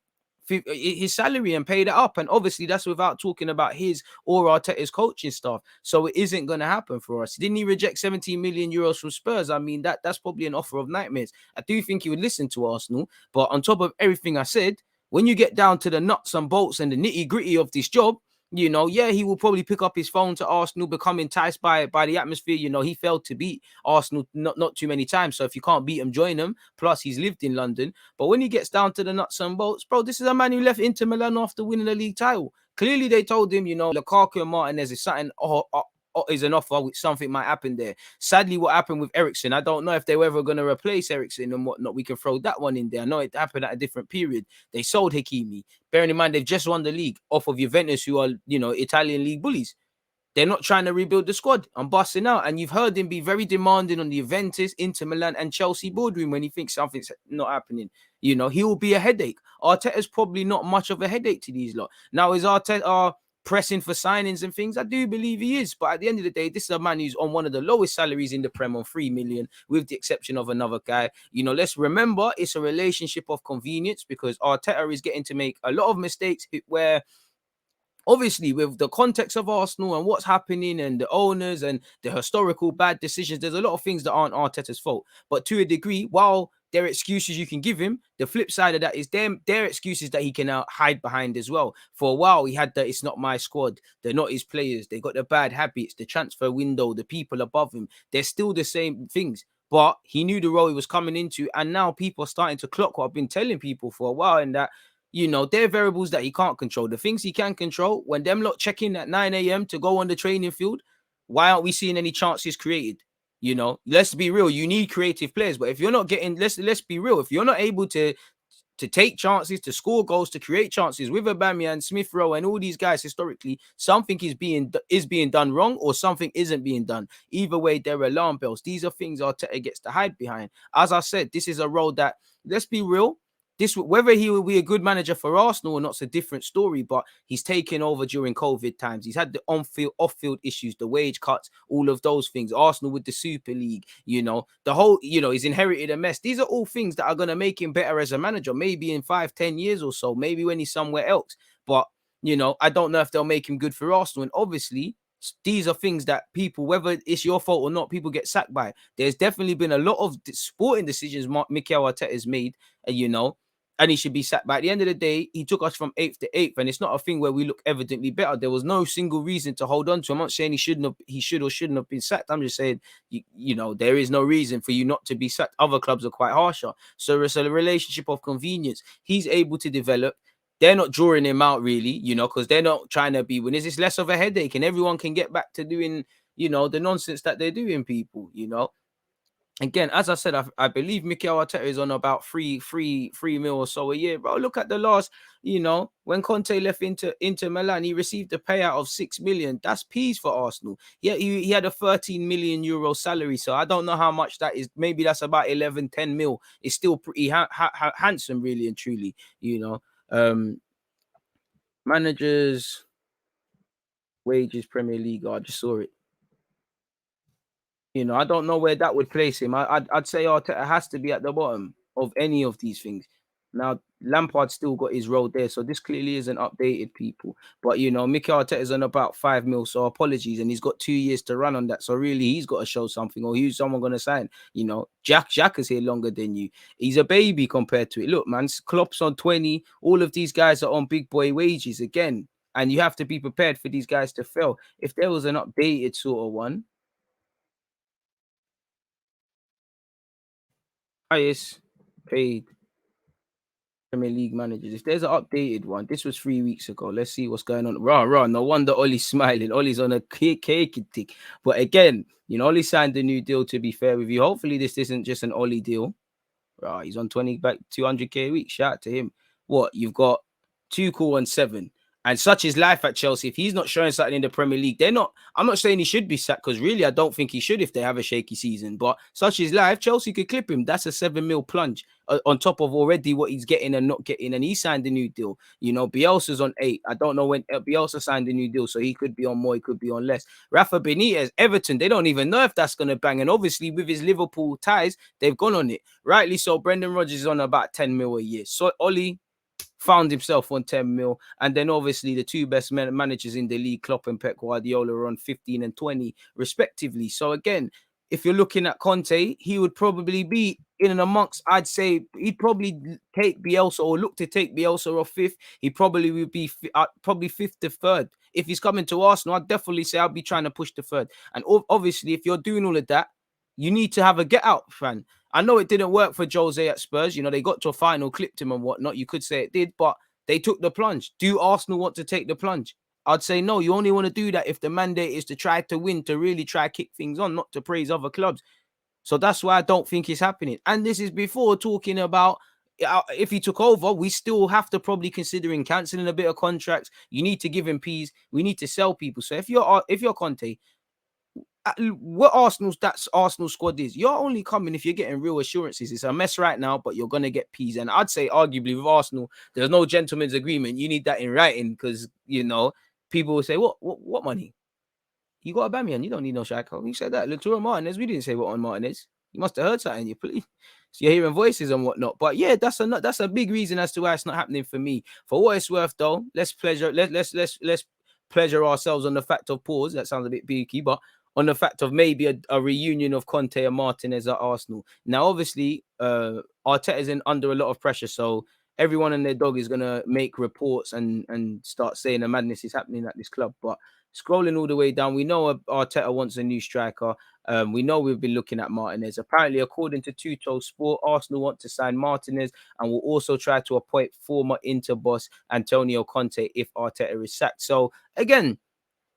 his salary and pay that up. And obviously that's without talking about his or Arteta's coaching staff. So it isn't going to happen for us. Didn't he reject 17 million euros from Spurs? I mean, that's probably an offer of nightmares. I do think he would listen to Arsenal. But on top of everything I said, when you get down to the nuts and bolts and the nitty gritty of this job, you know, yeah, he will probably pick up his phone to Arsenal, become enticed by the atmosphere. You know, he failed to beat Arsenal not too many times. So if you can't beat him, join him. Plus, he's lived in London. But when he gets down to the nuts and bolts, bro, this is a man who left Inter Milan after winning the league title. Clearly, they told him, you know, Lukaku and Martinez is something is an offer, which something might happen there. Sadly, what happened with Eriksen, I don't know if they were ever going to replace Eriksen and whatnot. We can throw that one in there. I know it happened at a different period. They sold Hakimi. Bearing in mind, they've just won the league off of Juventus, who are, you know, Italian league bullies. They're not trying to rebuild the squad. I'm busting out. And you've heard him be very demanding on the Juventus, Inter Milan, and Chelsea boardroom when he thinks something's not happening. You know, he will be a headache. Arteta's probably not much of a headache to these lot. Now, is Arteta pressing for signings and things? I do believe he is. But at the end of the day, this is a man who's on one of the lowest salaries in the Prem on 3 million, with the exception of another guy. You know, let's remember, it's a relationship of convenience, because Arteta is getting to make a lot of mistakes where, obviously, with the context of Arsenal and what's happening and the owners and the historical bad decisions, there's a lot of things that aren't Arteta's fault. But to a degree, while there are excuses you can give him, the flip side of that is their excuses that he can hide behind as well. For a while, he had that it's not my squad, they're not his players, they got the bad habits, the transfer window, the people above him. They're still the same things. But he knew the role he was coming into, and now people are starting to clock what I've been telling people for a while, and that, you know, there are variables that he can't control. The things he can control, when them lot check in at 9 a.m. to go on the training field, why aren't we seeing any chances created? You know, let's be real. You need creative players, but if you're not getting, let's be real. If you're not able to take chances, to score goals, to create chances with Aubameyang, Smith Rowe, and all these guys historically, something is being done wrong, or something isn't being done. Either way, there are alarm bells. These are things Arteta gets to hide behind. As I said, this is a role that, let's be real, whether he will be a good manager for Arsenal or not, it's a different story. But he's taken over during COVID times. He's had the off-field issues, the wage cuts, all of those things. Arsenal with the Super League, you know, the whole, you know, he's inherited a mess. These are all things that are going to make him better as a manager, maybe in 5-10 years or so, maybe when he's somewhere else. But, you know, I don't know if they'll make him good for Arsenal. And obviously, these are things that people, whether it's your fault or not, people get sacked by. There's definitely been a lot of sporting decisions Mikel Arteta has made, you know, and he should be sacked. But at the end of the day, he took us from 8th to 8th, and it's not a thing where we look evidently better. There was no single reason to hold on to. I'm not saying he should or shouldn't have been sacked. I'm just saying, you know, there is no reason for you not to be sacked. Other clubs are quite harsher. So it's a relationship of convenience. He's able to develop. They're not drawing him out, really, you know, because they're not trying to be winners. It's less of a headache, and everyone can get back to doing, you know, the nonsense that they're doing, people, you know. again, as I said, I believe Mikel Arteta is on about 3 mil or so a year, bro. Look at the last, when Conte left into Milan, he received a payout of 6 million. That's peas for Arsenal. Yeah, he had a 13 million euro salary, so I don't know how much that is. Maybe that's about 11, 10 mil. It's still pretty handsome, really and truly. You know, managers wages Premier League. I just saw it. I don't know where that would place him. I'd say Arteta has to be at the bottom of any of these things. Now, Lampard still got his role there, so this clearly isn't updated, people. But Mikel Arteta is on about 5 mil, so apologies, and he's got 2 years to run on that. So really, he's got to show something, or who's someone going to sign? XHAKA's here longer than you. He's a baby compared to it. Look, man, Klopp's on 20. All of these guys are on big boy wages again, and you have to be prepared for these guys to fail. If there was an updated sort of one. Highest paid Premier League managers. If there's an updated one, this was 3 weeks ago. Let's see what's going on. Rah. No wonder Ollie's smiling. Ollie's on a cake tick. But again, Ollie signed a new deal, to be fair with you. Hopefully, this isn't just an Ollie deal. Right, he's on 20 back 200k a week. Shout out to him. What you've got 2 on 7. And such is life at Chelsea. If he's not showing something in the Premier League, they're not. I'm not saying he should be sacked, because really I don't think he should if they have a shaky season. But such is life. Chelsea could clip him. That's a 7 mil plunge on top of already what he's getting and not getting. And he signed a new deal. Bielsa's on 8. I don't know when Bielsa signed a new deal, so he could be on more, he could be on less. Rafa Benitez, Everton, they don't even know if that's going to bang. And obviously with his Liverpool ties, they've gone on it. Rightly so. Brendan Rodgers is on about 10 mil a year. So Ollie found himself on 10 mil. And then obviously the two best managers in the league, Klopp and Pep Guardiola, are on 15 and 20 respectively. So again, if you're looking at Conte, he would probably be in and amongst, I'd say he'd probably take Bielsa or look to take Bielsa off 5th. He probably would be probably 5th to 3rd. If he's coming to Arsenal, I'd definitely say I'll be trying to push the 3rd. And obviously, if you're doing all of that, you need to have a get out, fan. I know it didn't work for Jose at Spurs. They got to a final, clipped him and whatnot. You could say it did, but they took the plunge. Do Arsenal want to take the plunge? I'd say no. You only want to do that if the mandate is to try to win, to really try to kick things on, not to praise other clubs. So that's why I don't think it's happening. And this is before talking about if he took over, we still have to probably considering cancelling a bit of contracts. You need to give him peas. We need to sell people. So if you're Conte, what Arsenal squad is, you're only coming if you're getting real assurances. It's a mess right now, but you're gonna get peas. And I'd say arguably with Arsenal, there's no gentleman's agreement. You need that in writing, because people will say, what money? You got Aubameyang, you don't need no striker. Who said that? Lautaro Martinez. We didn't say what on Martinez. You must have heard something. You please. So you're hearing voices and whatnot. But yeah, that's a big reason as to why it's not happening for me. For what it's worth, though, let's pleasure ourselves on the fact of pause. That sounds a bit beaky, but on the fact of maybe a reunion of Conte and Martinez at Arsenal. Now, obviously, Arteta is under a lot of pressure, so everyone and their dog is gonna make reports and start saying the madness is happening at this club. But scrolling all the way down, we know Arteta wants a new striker. We know we've been looking at Martinez. Apparently, according to Tutto Sport, Arsenal want to sign Martinez and will also try to appoint former Inter boss Antonio Conte if Arteta is sacked. So again,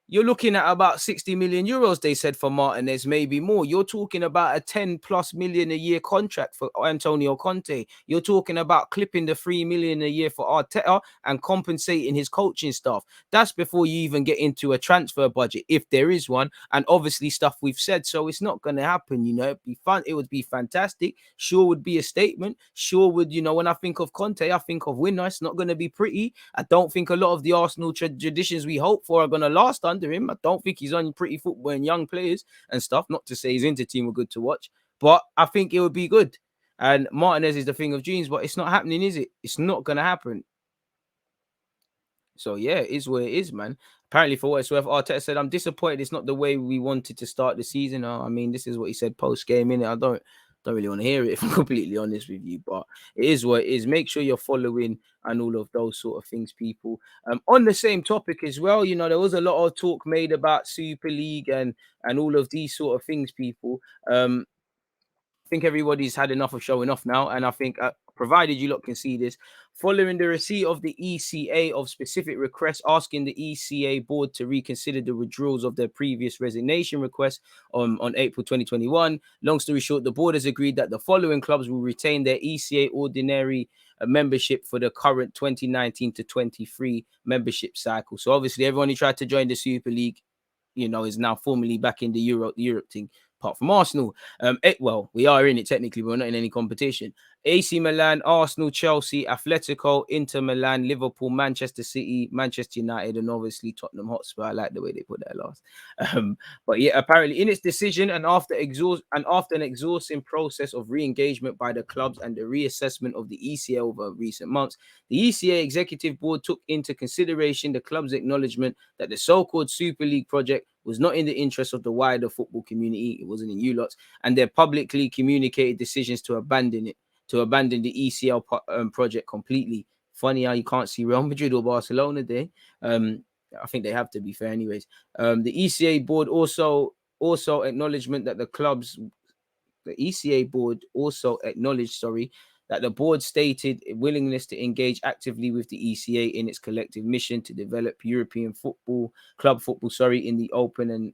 you're looking at about 60 million euros, they said, for Martinez, maybe more. You're talking about a 10 plus million a year contract for Antonio Conte. You're talking about clipping the 3 million a year for Arteta and compensating his coaching staff. That's before you even get into a transfer budget, if there is one, and obviously stuff we've said. So it's not going to happen. It'd be fun. It would be fantastic. Sure would be a statement. Sure would, when I think of Conte, I think of winner. It's not going to be pretty. I don't think a lot of the Arsenal traditions we hope for are going to last under him. I don't think he's on pretty football and young players and stuff. Not to say his Inter team were good to watch, but I think it would be good. And Martinez is the thing of dreams, but it's not happening, is it? It's not going to happen. So yeah, it is what it is, man. Apparently, for what it's worth, Arteta said, "I'm disappointed. It's not the way we wanted to start the season." I mean, this is what he said post game. In it, I don't really want to hear it, if I'm completely honest with you. But it is what it is. Make sure you're following and all of those sort of things, people. On the same topic as well, there was a lot of talk made about Super League and all of these sort of things, people. I think everybody's had enough of showing off now, and I think provided you lot can see this, following the receipt of the ECA of specific requests asking the ECA board to reconsider the withdrawals of their previous resignation request on April 2021. Long story short, the board has agreed that the following clubs will retain their ECA ordinary membership for the current 2019 to 23 membership cycle. So obviously everyone who tried to join the Super League, is now formally back in the Europe thing, apart from Arsenal. Well, we are in it technically, but we're not in any competition. AC Milan, Arsenal, Chelsea, Atletico, Inter Milan, Liverpool, Manchester City, Manchester United, and obviously Tottenham Hotspur. I like the way they put that last. But yeah, apparently in its decision and after an exhausting process of re-engagement by the clubs and the reassessment of the ECA over recent months, the ECA Executive Board took into consideration the club's acknowledgement that the so-called Super League project was not in the interest of the wider football community. It wasn't in you lots, and their publicly communicated decisions to abandon the ECL project completely. Funny how you can't see Real Madrid or Barcelona there. I think they have, to be fair anyways. The ECA board also acknowledgement that the ECA board also acknowledged, that the board stated willingness to engage actively with the ECA in its collective mission to develop European club football, in the open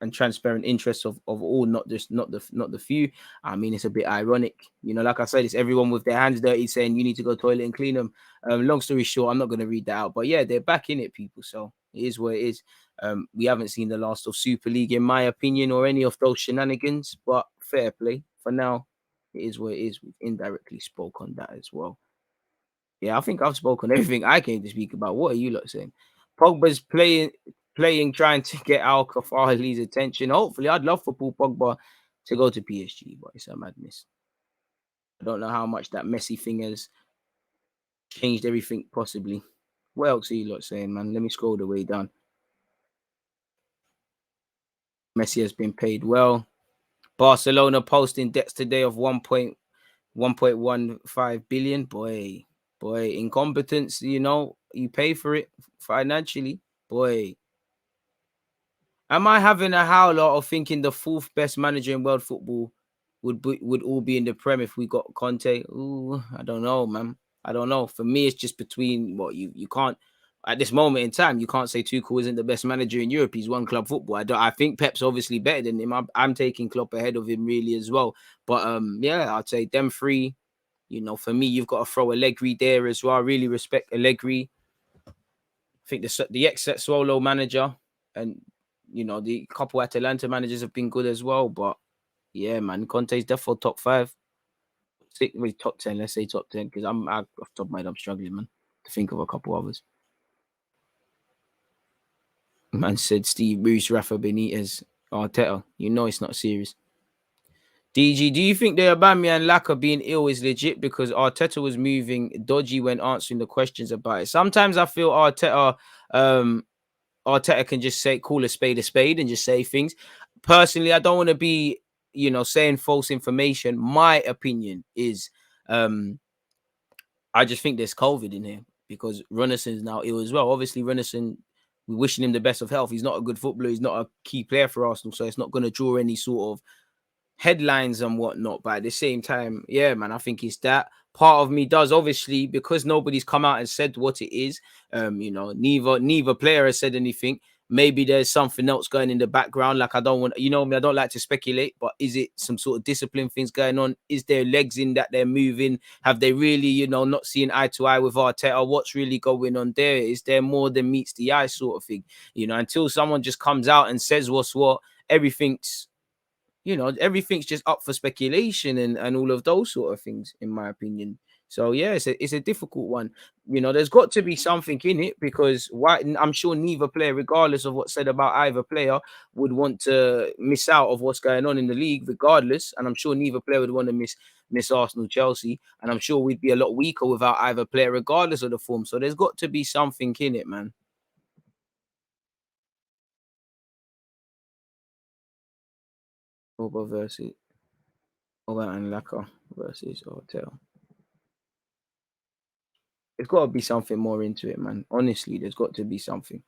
and transparent interests of all, not the few. I mean, it's a bit ironic, like I said, it's everyone with their hands dirty saying you need to go toilet and clean them. Long story short, I'm not going to read that out, but yeah, they're back in it, people. So it is what it is. We haven't seen the last of Super League, in my opinion, or any of those shenanigans, but fair play for now. It is what it is. We've indirectly spoke on that as well. Yeah, I think I've spoken everything I came to speak about. What are you lot saying? Pogba's playing, trying to get Al Kafali's attention. Hopefully, I'd love for Paul Pogba to go to PSG, but it's a madness. I don't know how much that Messi thing has changed everything, possibly. What else are you lot saying, man? Let me scroll the way down. Messi has been paid well. Barcelona posting debts today of 1.15 billion. Boy, incompetence, you pay for it financially. Boy, am I having a howler of thinking the fourth best manager in world football would all be in the Prem if we got Conte? Ooh, I don't know, man. I don't know. For me, it's just between what you can't, at this moment in time, you can't say Tuchel isn't the best manager in Europe. He's won club football. I think Pep's obviously better than him. I'm taking Klopp ahead of him really as well. But yeah, I'd say them three. For me, you've got to throw Allegri there as well. I really respect Allegri. I think the ex-Swallow manager and the couple Atalanta managers have been good as well. But yeah, man, Conte's definitely top 5. Top 10, let's say top 10, because I'm off the top of my head, I'm struggling, man, to think of a couple others. Man said Steve Bruce, Rafa Benitez, Arteta. It's not serious. DG, do you think the Aubameyang LACA being ill is legit because Arteta was moving dodgy when answering the questions about it? Sometimes I feel Arteta can just call a spade and just say things. Personally, I don't want to be, saying false information. My opinion is, I just think there's COVID in here because Runnelson's now ill as well. Obviously, Runnelson, we're wishing him the best of health. He's not a good footballer. He's not a key player for Arsenal, so it's not going to draw any sort of headlines and whatnot. But at the same time, yeah, man, I think it's that. Part of me does, obviously, because nobody's come out and said what it is. Neither player has said anything. Maybe there's something else going in the background. Like I don't want, I don't like to speculate, but is it some sort of discipline things going on? Is there legs in that they're moving? Have they really, not seeing eye to eye with Arteta? What's really going on there? Is there more than meets the eye sort of thing? Until someone just comes out and says what's what, everything's just up for speculation and all of those sort of things, in my opinion. So yeah, it's a difficult one. There's got to be something in it because I'm sure neither player, regardless of what's said about either player, would want to miss out of what's going on in the league, regardless. And I'm sure neither player would want to miss Arsenal, Chelsea. And I'm sure we'd be a lot weaker without either player, regardless of the form. So there's got to be something in it, man. OUBA versus OUBA and LACA versus Hotel. There's got to be something more into it, man. Honestly, there's got to be something.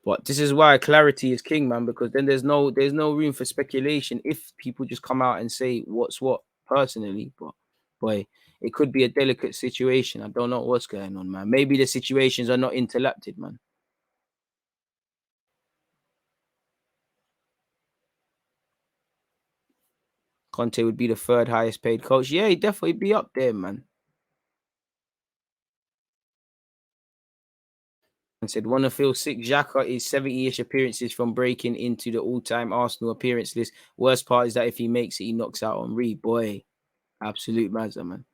But this is why clarity is king, man, because then there's no room for speculation if people just come out and say what's what personally. But Boy, it could be a delicate situation. I don't know what's going on, man. Maybe the situations are not interrupted, man. Conte would be the third highest paid coach. Yeah, he'd definitely be up there, man. And said, wanna feel sick. XHAKA is 70-ish appearances from breaking into the all-time Arsenal appearance list. Worst part is that if he makes it, he knocks out on Reed. Boy, absolute mazza, man.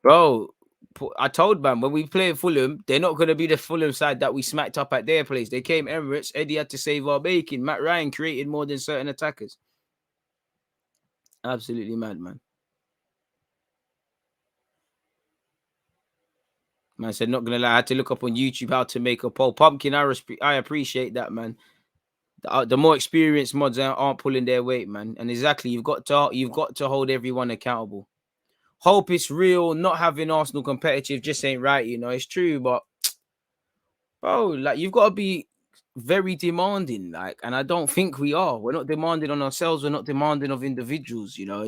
Bro, I told man when we play Fulham, they're not gonna be the Fulham side that we smacked up at their place. They came Emirates. Eddie had to save our bacon. Matt Ryan created more than certain attackers. Absolutely mad, man. Man said, not gonna lie, I had to look up on YouTube how to make a poll. Pumpkin, I appreciate that, man. The more experienced mods aren't pulling their weight, man. And exactly, you've got to hold everyone accountable. Hope it's real. Not having Arsenal competitive just ain't right, you know. It's true, but bro, like you've got to be very demanding, like, and I don't think we are. We're not demanding on ourselves. We're not demanding of individuals, you know.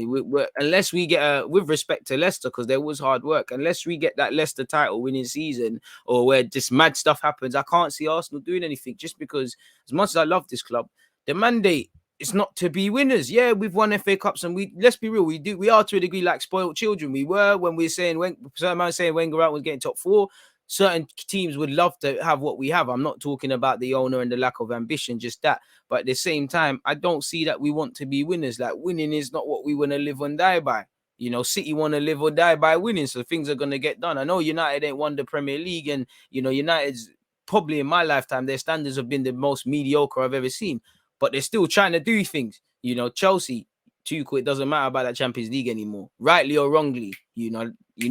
Unless we get with respect to Leicester, because there was hard work. Unless we get that Leicester title winning season, or where just mad stuff happens, I can't see Arsenal doing anything. Just because, as much as I love this club, the mandate is not to be winners. Yeah, we've won FA Cups, and let's be real, we are to a degree like spoiled children. We were when we were saying when certain man saying Wenger out was getting top four. Certain teams would love to have what we have. I'm not talking about the owner and the lack of ambition, just that. But at the same time, I don't see that we want to be winners. Like winning is not what we want to live and die by. You know, City want to live or die by winning, so things are going to get done. I know United ain't won the Premier League, and you know, United's probably in my lifetime, their standards have been the most mediocre I've ever seen. But they're still trying to do things. You know, Chelsea, too quick, doesn't matter about that Champions League anymore, rightly or wrongly. You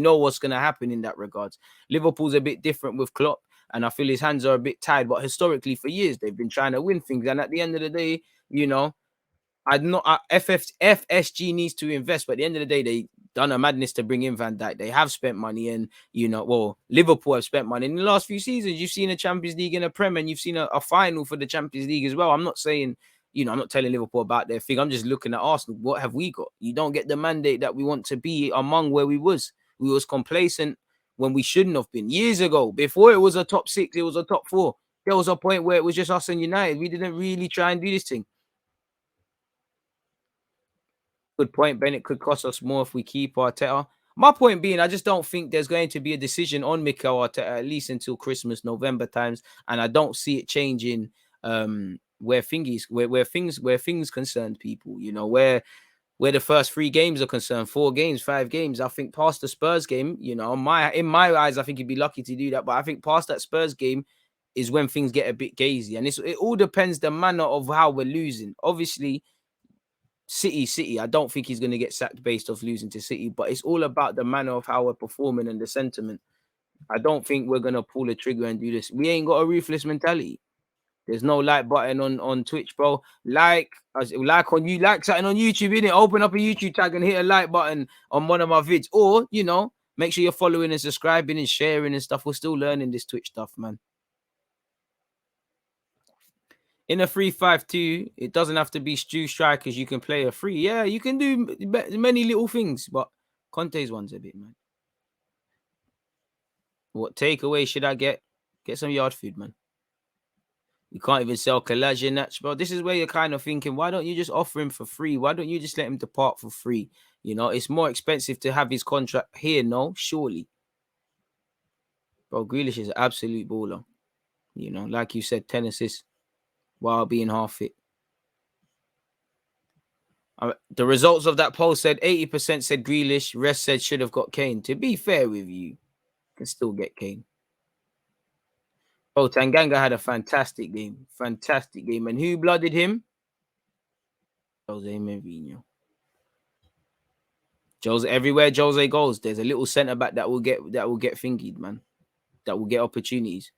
know what's going to happen in that regards. Liverpool's a bit different with Klopp, and I feel his hands are a bit tied. But historically, for years, they've been trying to win things, and at the end of the day, you know, FSG needs to invest, but at the end of the day, they done a madness to bring in Van Dijk. They have spent money, and you know, well, Liverpool have spent money in the last few seasons. You've seen a Champions League and a Prem, and you've seen a final for the Champions League as well. I'm not saying, you know, I'm not telling Liverpool about their thing. I'm just looking at Arsenal. What have we got? You don't get the mandate that we want to be among where we was. We was complacent when we shouldn't have been years ago. Before it was a top six, it was a top four. There was a point where it was just us and United. We didn't really try and do this thing. Good point, Ben. It could cost us more if we keep Arteta. My point being, I just don't think there's going to be a decision on Mikel Arteta at least until Christmas, November times, and I don't see it changing where things concerned people. You know, where the first 3 games are concerned, 4 games, 5 games. I think past the Spurs game, you know, in my eyes, I think he'd be lucky to do that. But I think past that Spurs game is when things get a bit gazy, and it all depends the manner of how we're losing. Obviously, City. I don't think he's going to get sacked based off losing to City, but it's all about the manner of how we're performing and the sentiment. I don't think we're going to pull the trigger and do this. We ain't got a ruthless mentality. There's no like button on Twitch, bro. Like something on YouTube, innit? Open up a YouTube tag and hit a like button on one of my vids. Or, you know, make sure you're following and subscribing and sharing and stuff. We're still learning this Twitch stuff, man. In a 3-5-2, it doesn't have to be Stu strikers. You can play a free. Yeah, you can do many little things, but Conte's one's a bit, man. What takeaway should I get? Get some yard food, man. You can't even sell Kolasinac, bro. This is where you're kind of thinking, why don't you just offer him for free? Why don't you just let him depart for free? You know, it's more expensive to have his contract here, no? Surely. Bro, Grealish is an absolute baller. You know, like you said, 10 assists while being half fit. The results of that poll said 80% said Grealish, rest said should have got Kane. To be fair with you, can still get Kane. Oh, Tanganga had a fantastic game. Fantastic game. And who blooded him? Jose Mourinho. Jose, everywhere Jose goes, there's a little centre back that will get thingied, man. That will get opportunities.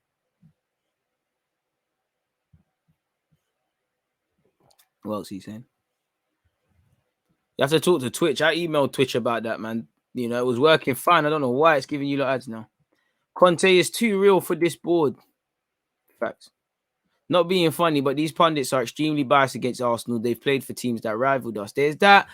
What else he saying? You have to talk to Twitch. I emailed Twitch about that, man. You know, it was working fine. I don't know why it's giving you lot ads now. Conte is too real for this board. Facts. Not being funny, but these pundits are extremely biased against Arsenal. They've played for teams that rivaled us. There's that.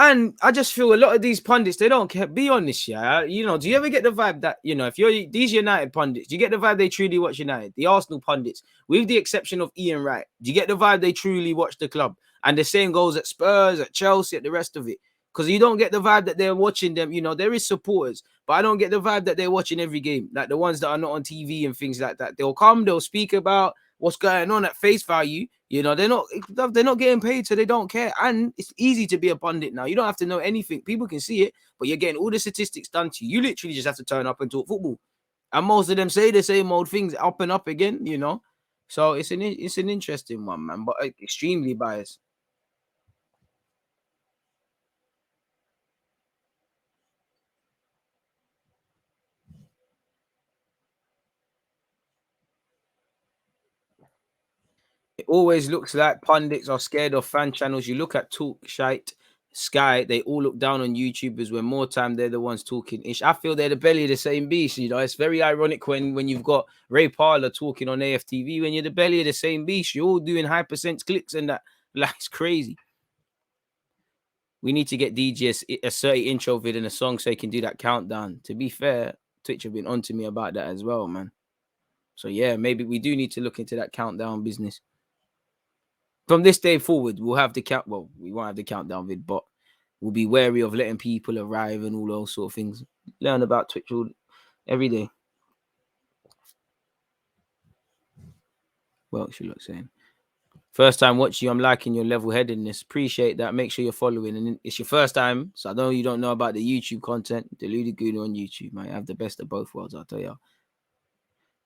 And I just feel a lot of these pundits, they don't care. Be honest, yeah. You know, do you ever get the vibe that, you know, if you're these United pundits, do you get the vibe they truly watch United? The Arsenal pundits, with the exception of Ian Wright, do you get the vibe they truly watch the club? And the same goes at Spurs, at Chelsea, at the rest of it. Because you don't get the vibe that they're watching them. You know, there is supporters, but I don't get the vibe that they're watching every game. Like the ones that are not on TV and things like that. They'll come, they'll speak about what's going on at face value. You know, they're not getting paid, so they don't care. And it's easy to be a pundit now. You don't have to know anything. People can see it, but you're getting all the statistics done to you. You literally just have to turn up and talk football. And most of them say the same old things up and up again, you know. So it's an interesting one, man, but extremely biased. It always looks like pundits are scared of fan channels. You look at Talk Shite, Sky, they all look down on YouTubers when more time they're the ones talking ish. I feel they're the belly of the same beast. You know, it's very ironic when you've got Ray Parler talking on AFTV when you're the belly of the same beast. You're all doing high percent clicks and that. Like, it's crazy. We need to get DJs a 30 intro vid and a song so he can do that countdown. To be fair, Twitch have been on to me about that as well, man. So yeah, maybe we do need to look into that countdown business. From this day forward, we'll have the count. Well, we won't have the countdown vid, but we'll be wary of letting people arrive and all those sort of things. Learn about Twitch every day. Well, she looks saying. First time watching you, I'm liking your level-headedness. Appreciate that. Make sure you're following. And it's your first time, so I know you don't know about the YouTube content. Deluded Goon on YouTube, mate. Have the best of both worlds, I'll tell you.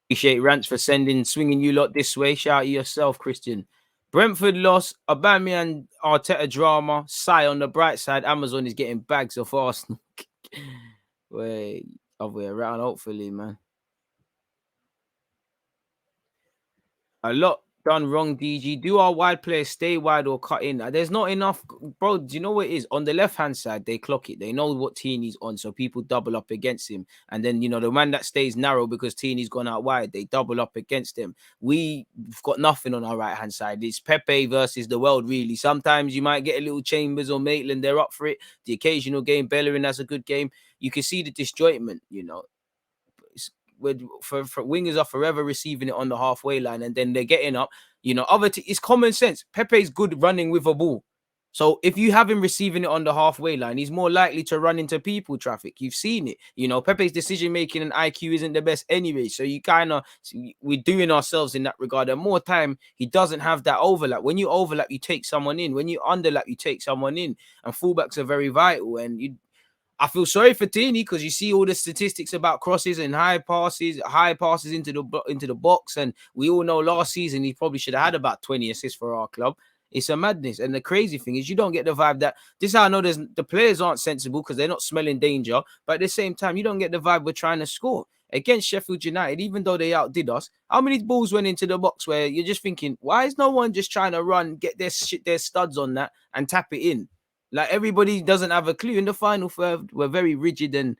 Appreciate Rants for swinging you lot this way. Shout out to yourself, Christian. Brentford lost. Aubameyang Arteta drama. Sigh on the bright side. Amazon is getting bags of Arsenal. Wait, other way around, hopefully, man. A lot done wrong, DG. Do our wide players stay wide or cut in? There's not enough, bro. Do you know what it is? On the left hand side, they clock it. They know what Tini's on, so people double up against him. And then, you know, the man that stays narrow because Tini's gone out wide, they double up against him. We've got nothing on our right hand side. It's Pepe versus the world, really. Sometimes you might get a little Chambers or Maitland, they're up for it. The occasional game, Bellerin has a good game. You can see the disjointment, you know. For wingers are forever receiving it on the halfway line and then they're getting up. You know, it's common sense. Pepe's good running with a ball. So if you have him receiving it on the halfway line, he's more likely to run into people traffic. You've seen it. You know, Pepe's decision making and IQ isn't the best anyway. So you we're doing ourselves in that regard. And more time, he doesn't have that overlap. When you overlap, you take someone in. When you underlap, you take someone in. And fullbacks are very vital. And I feel sorry for Tini because you see all the statistics about crosses and high passes into the box, and we all know last season he probably should have had about 20 assists for our club. It's a madness, and the crazy thing is you don't get the vibe that this is how I know the players aren't sensible because they're not smelling danger, but at the same time you don't get the vibe we're trying to score against Sheffield United, even though they outdid us. How many balls went into the box where you're just thinking, why is no one just trying to run, get their studs on that and tap it in? Like everybody doesn't have a clue. In the final third, we're very rigid, and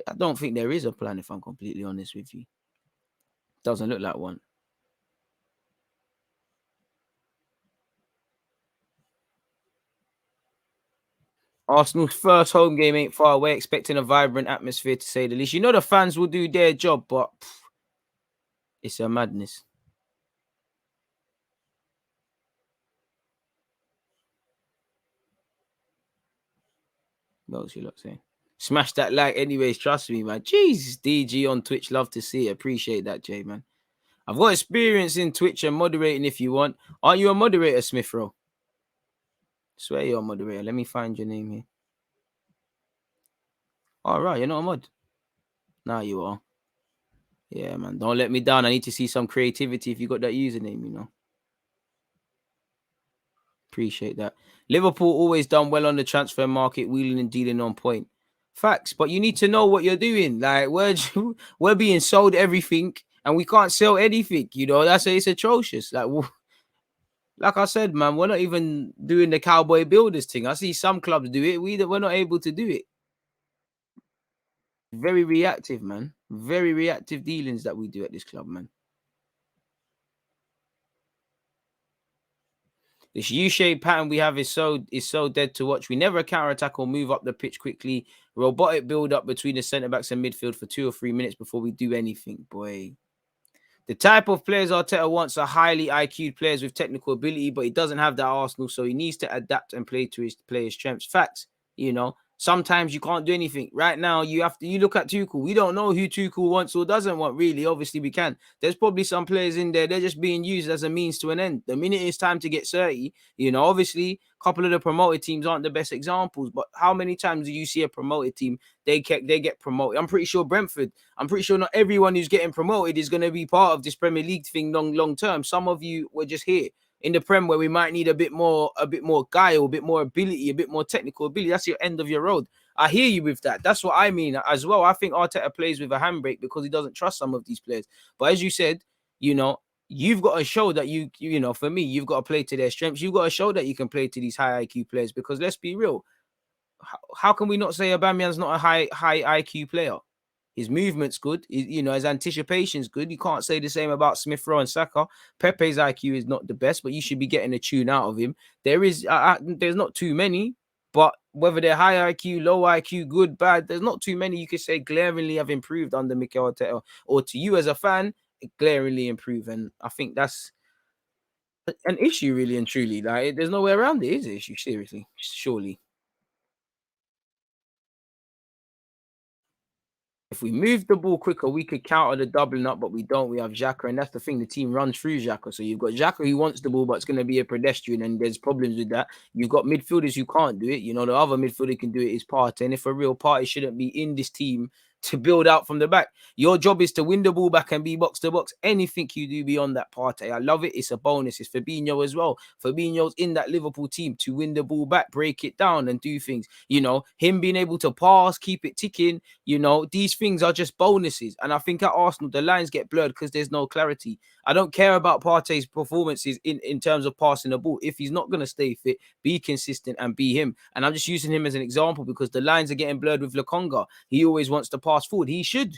I don't think there is a plan. If I'm completely honest with you, doesn't look like one. Arsenal's first home game ain't far away. Expecting a vibrant atmosphere to say the least. You know the fans will do their job, but it's a madness. What else you lot saying? Smash that like, anyways. Trust me, man. Jeez, DG on Twitch. Love to see it. Appreciate that, Jay, man. I've got experience in Twitch and moderating if you want. Aren't you a moderator, Smithrow? Swear you're a moderator. Let me find your name here. All right, you're not a mod. Now you are. Yeah, man. Don't let me down. I need to see some creativity if you got that username, you know. Appreciate that. Liverpool always done well on the transfer market, wheeling and dealing on point. Facts, but you need to know what you're doing. Like we're being sold everything and we can't sell anything, you know. It's atrocious. Like I said, man, we're not even doing the cowboy builders thing. I see some clubs do it. We're not able to do it. Very reactive, man. Very reactive dealings that we do at this club, man. This U-shaped pattern we have is so dead to watch. We never counter-attack or move up the pitch quickly. Robotic build-up between the centre-backs and midfield for 2 or 3 minutes before we do anything, boy. The type of players Arteta wants are highly IQ'd players with technical ability, but he doesn't have that Arsenal, so he needs to adapt and play to his players' strengths. Facts, sometimes you can't do anything. Right now, you look at Tuchel. We don't know who Tuchel wants or doesn't want, really. Obviously, we can. There's probably some players in there, they're just being used as a means to an end. The minute it's time to get 30, obviously, a couple of the promoted teams aren't the best examples, but how many times do you see a promoted team, they get promoted? I'm pretty sure Brentford, I'm pretty sure not everyone who's getting promoted is going to be part of this Premier League thing long term. Some of you were just here in the Prem where we might need a bit more guile, a bit more ability, a bit more technical ability. That's your end of your road. I hear you with that. That's what I mean as well. I think Arteta plays with a handbrake because he doesn't trust some of these players. But as you said, you've got to show that for me, you've got to play to their strengths. You've got to show that you can play to these high IQ players, because let's be real. How can we not say Aubameyang's not a high IQ player? His movement's good. His anticipation's good. You can't say the same about Smith Rowe and Saka. Pepe's IQ is not the best, but you should be getting a tune out of him. There's not too many, but whether they're high IQ, low IQ, good, bad, there's not too many you could say glaringly have improved under Mikel Arteta, or to you as a fan, glaringly improved. And I think that's an issue, really and truly. Like, there's no way around it, is it? Issue, seriously, surely. If we move the ball quicker, we could counter the doubling up, but we don't. We have XHAKA, and that's the thing. The team runs through XHAKA. So you've got XHAKA who wants the ball, but it's going to be a pedestrian, and there's problems with that. You've got midfielders who can't do it. The other midfielder can do it is Partey, and if a real Partey shouldn't be in this team to build out from the back. Your job is to win the ball back and be box to box. Anything you do beyond that, Partey, I love it. It's a bonus. It's Fabinho as well. Fabinho's in that Liverpool team to win the ball back, break it down, and do things. Him being able to pass, keep it ticking. These things are just bonuses. And I think at Arsenal, the lines get blurred because there's no clarity. I don't care about Partey's performances in terms of passing the ball. If he's not going to stay fit, be consistent and be him. And I'm just using him as an example because the lines are getting blurred with Lokonga. He always wants to pass forward. He should,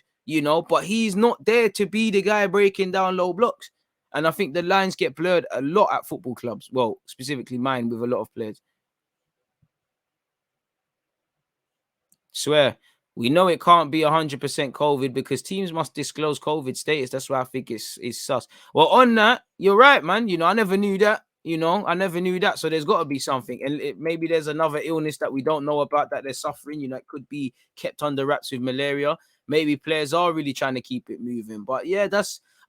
but he's not there to be the guy breaking down low blocks. And I think the lines get blurred a lot at football clubs. Well, specifically mine with a lot of players. Swear. We know it can't be 100% COVID because teams must disclose COVID status. That's why I think it's sus. Well, on that, you're right, man. I never knew that. I never knew that. So there's got to be something. And maybe there's another illness that we don't know about that they're suffering. It could be kept under wraps with malaria. Maybe players are really trying to keep it moving. But yeah,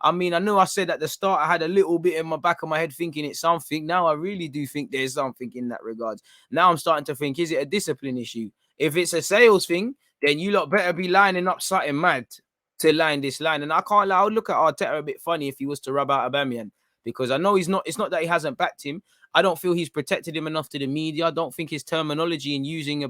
I know I said at the start, I had a little bit in my back of my head thinking it's something. Now I really do think there's something in that regard. Now I'm starting to think, is it a discipline issue? If it's a sales thing, then you lot better be lining up something mad to line this line. And I can't lie, I would look at Arteta a bit funny if he was to rub out Aubameyang, because I know it's not that he hasn't backed him. I don't feel he's protected him enough to the media. I don't think his terminology in using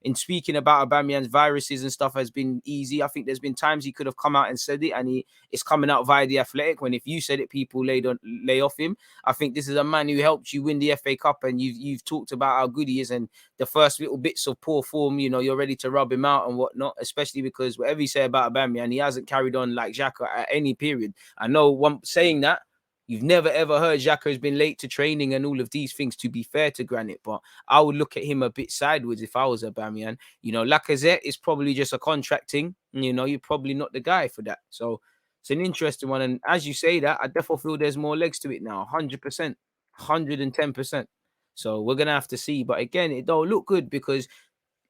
in speaking about Aubameyang's viruses and stuff has been easy. I think there's been times he could have come out and said it, and it's coming out via The Athletic, when if you said it, people lay off him. I think this is a man who helped you win the FA Cup, and you've talked about how good he is, and the first little bits of poor form, you're ready to rub him out and whatnot, especially because whatever you say about Aubameyang, he hasn't carried on like XHAKA at any period. I know saying that, you've never ever heard XHAKA has been late to training and all of these things, to be fair to Granit, but I would look at him a bit sideways if I was Aubameyang. Lacazette is probably just a contracting. You're probably not the guy for that. So it's an interesting one. And as you say that, I definitely feel there's more legs to it now. 100%, 110%. So we're going to have to see. But again, it don't look good because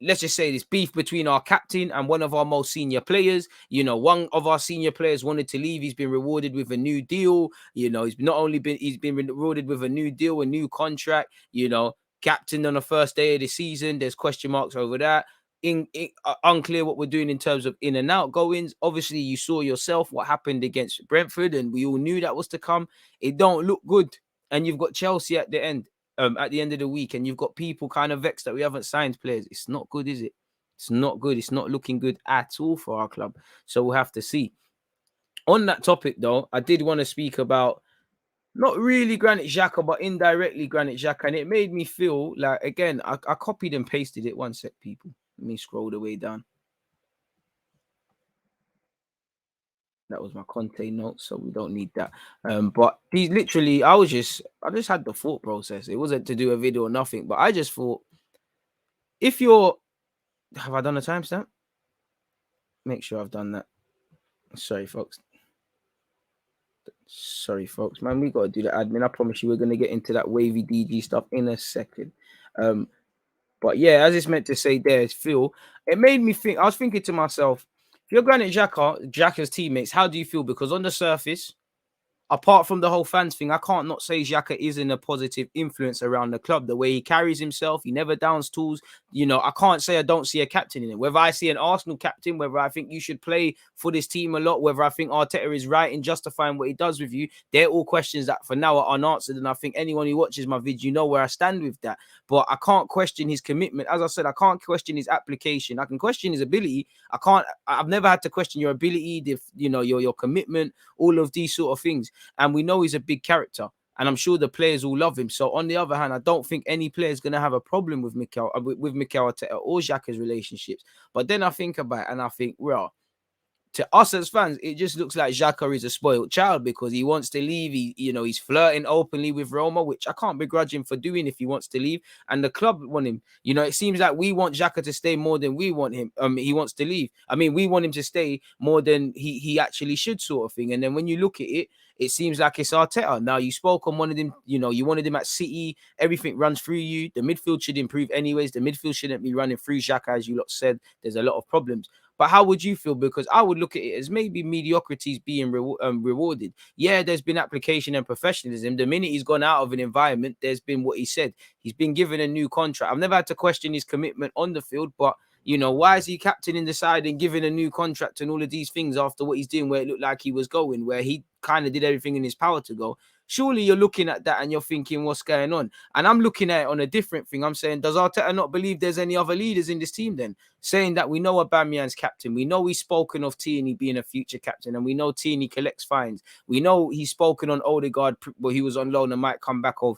let's just say this beef between our captain and one of our most senior players. One of our senior players wanted to leave. He's been rewarded with a new deal. He's been rewarded with a new deal, a new contract. Captain on the first day of the season. There's question marks over that. Unclear what we're doing in terms of in and out goings. Obviously, you saw yourself what happened against Brentford, and we all knew that was to come. It don't look good. And you've got Chelsea at the end of the week, and you've got people kind of vexed that we haven't signed players. It's not good, is it? It's not good. It's not looking good at all for our club. So we'll have to see. On that topic, though, I did want to speak about not really Granit Xhaka, but indirectly Granit Xhaka. And it made me feel like, again, I copied and pasted it. One sec, people. Let me scroll the way down. That was my Conte note, so we don't need that. But these literally, I just had the thought process. It wasn't to do a video or nothing, but I just thought, if you're, have I done a timestamp? Make sure I've done that. Sorry, folks. Man, we gotta do the admin. I promise you, we're gonna get into that wavy DG stuff in a second. But yeah, as it's meant to say there, Phil, it made me think. I was thinking to myself, if you're Granit Xhaka's teammates, how do you feel? Because on the surface, apart from the whole fans thing, I can't not say Xhaka isn't a positive influence around the club. The way he carries himself, he never downs tools. You know, I can't say I don't see a captain in it. Whether I see an Arsenal captain, whether I think you should play for this team a lot, whether I think Arteta is right in justifying what he does with you, they're all questions that for now are unanswered. And I think anyone who watches my vid, you know where I stand with that. But I can't question his commitment. As I said, I can't question his application. I can question his ability. I've never had to question your ability, your commitment, all of these sort of things. And we know he's a big character, and I'm sure the players will love him. So on the other hand, I don't think any player is going to have a problem with Mikel Arteta or Xhaka's relationships. But then I think about it and I think, well, to us as fans, it just looks like Xhaka is a spoiled child because he wants to leave. He's flirting openly with Roma, which I can't begrudge him for doing if he wants to leave. And the club want him. It seems like we want Xhaka to stay more than we want him. He wants to leave. I mean, we want him to stay more than he actually should, sort of thing. And then when you look at it, it seems like it's Arteta. Now, you spoke on one of them, you wanted him at City. Everything runs through you. The midfield should improve anyways. The midfield shouldn't be running through Xhaka, as you lot said. There's a lot of problems. But how would you feel? Because I would look at it as maybe mediocrity is being rewarded. Yeah, there's been application and professionalism. The minute he's gone out of an environment, there's been what he said. He's been given a new contract. I've never had to question his commitment on the field, but why is he captaining the side and giving a new contract and all of these things after what he's doing where it looked like he was going, where he kind of did everything in his power to go? Surely you're looking at that and you're thinking, what's going on? And I'm looking at it on a different thing. I'm saying, does Arteta not believe there's any other leaders in this team then? Saying that we know Aubameyang's captain. We know he's spoken of Tierney being a future captain, and we know Tierney collects fines. We know he's spoken on Odegaard, where he was on loan and might come back of,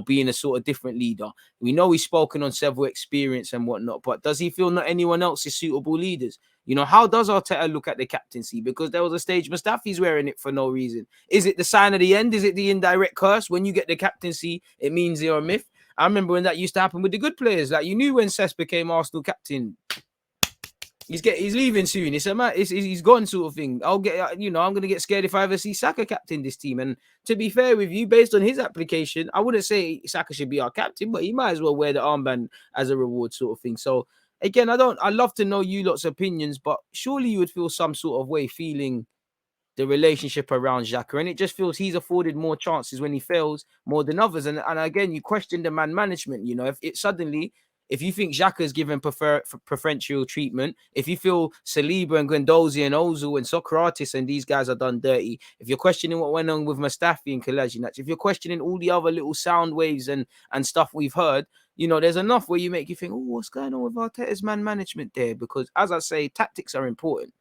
being a sort of different leader. We know he's spoken on several experience and whatnot, but does he feel not anyone else is suitable leaders? How does Arteta look at the captaincy? Because there was a stage Mustafi's wearing it for no reason. Is it the sign of the end? Is it the indirect curse? When you get the captaincy, it means you're a myth. I remember when that used to happen with the good players. Like, you knew when Cesc became Arsenal captain, he's leaving soon. He's gone, sort of thing. I'm gonna get scared if I ever see Saka captain this team. And to be fair with you, based on his application, I wouldn't say Saka should be our captain, but he might as well wear the armband as a reward, sort of thing. So again, I love to know you lot's opinions, but surely you would feel some sort of way feeling the relationship around Xhaka, and it just feels he's afforded more chances when he fails more than others. And again, you question the man management. If you think Xhaka is given preferential treatment, if you feel Saliba and Guendouzi and Ozil and Socrates and these guys are done dirty, if you're questioning what went on with Mustafi and Kolasinac, if you're questioning all the other little sound waves and stuff we've heard, there's enough where you make you think, oh, what's going on with Arteta's man management there? Because as I say, tactics are important.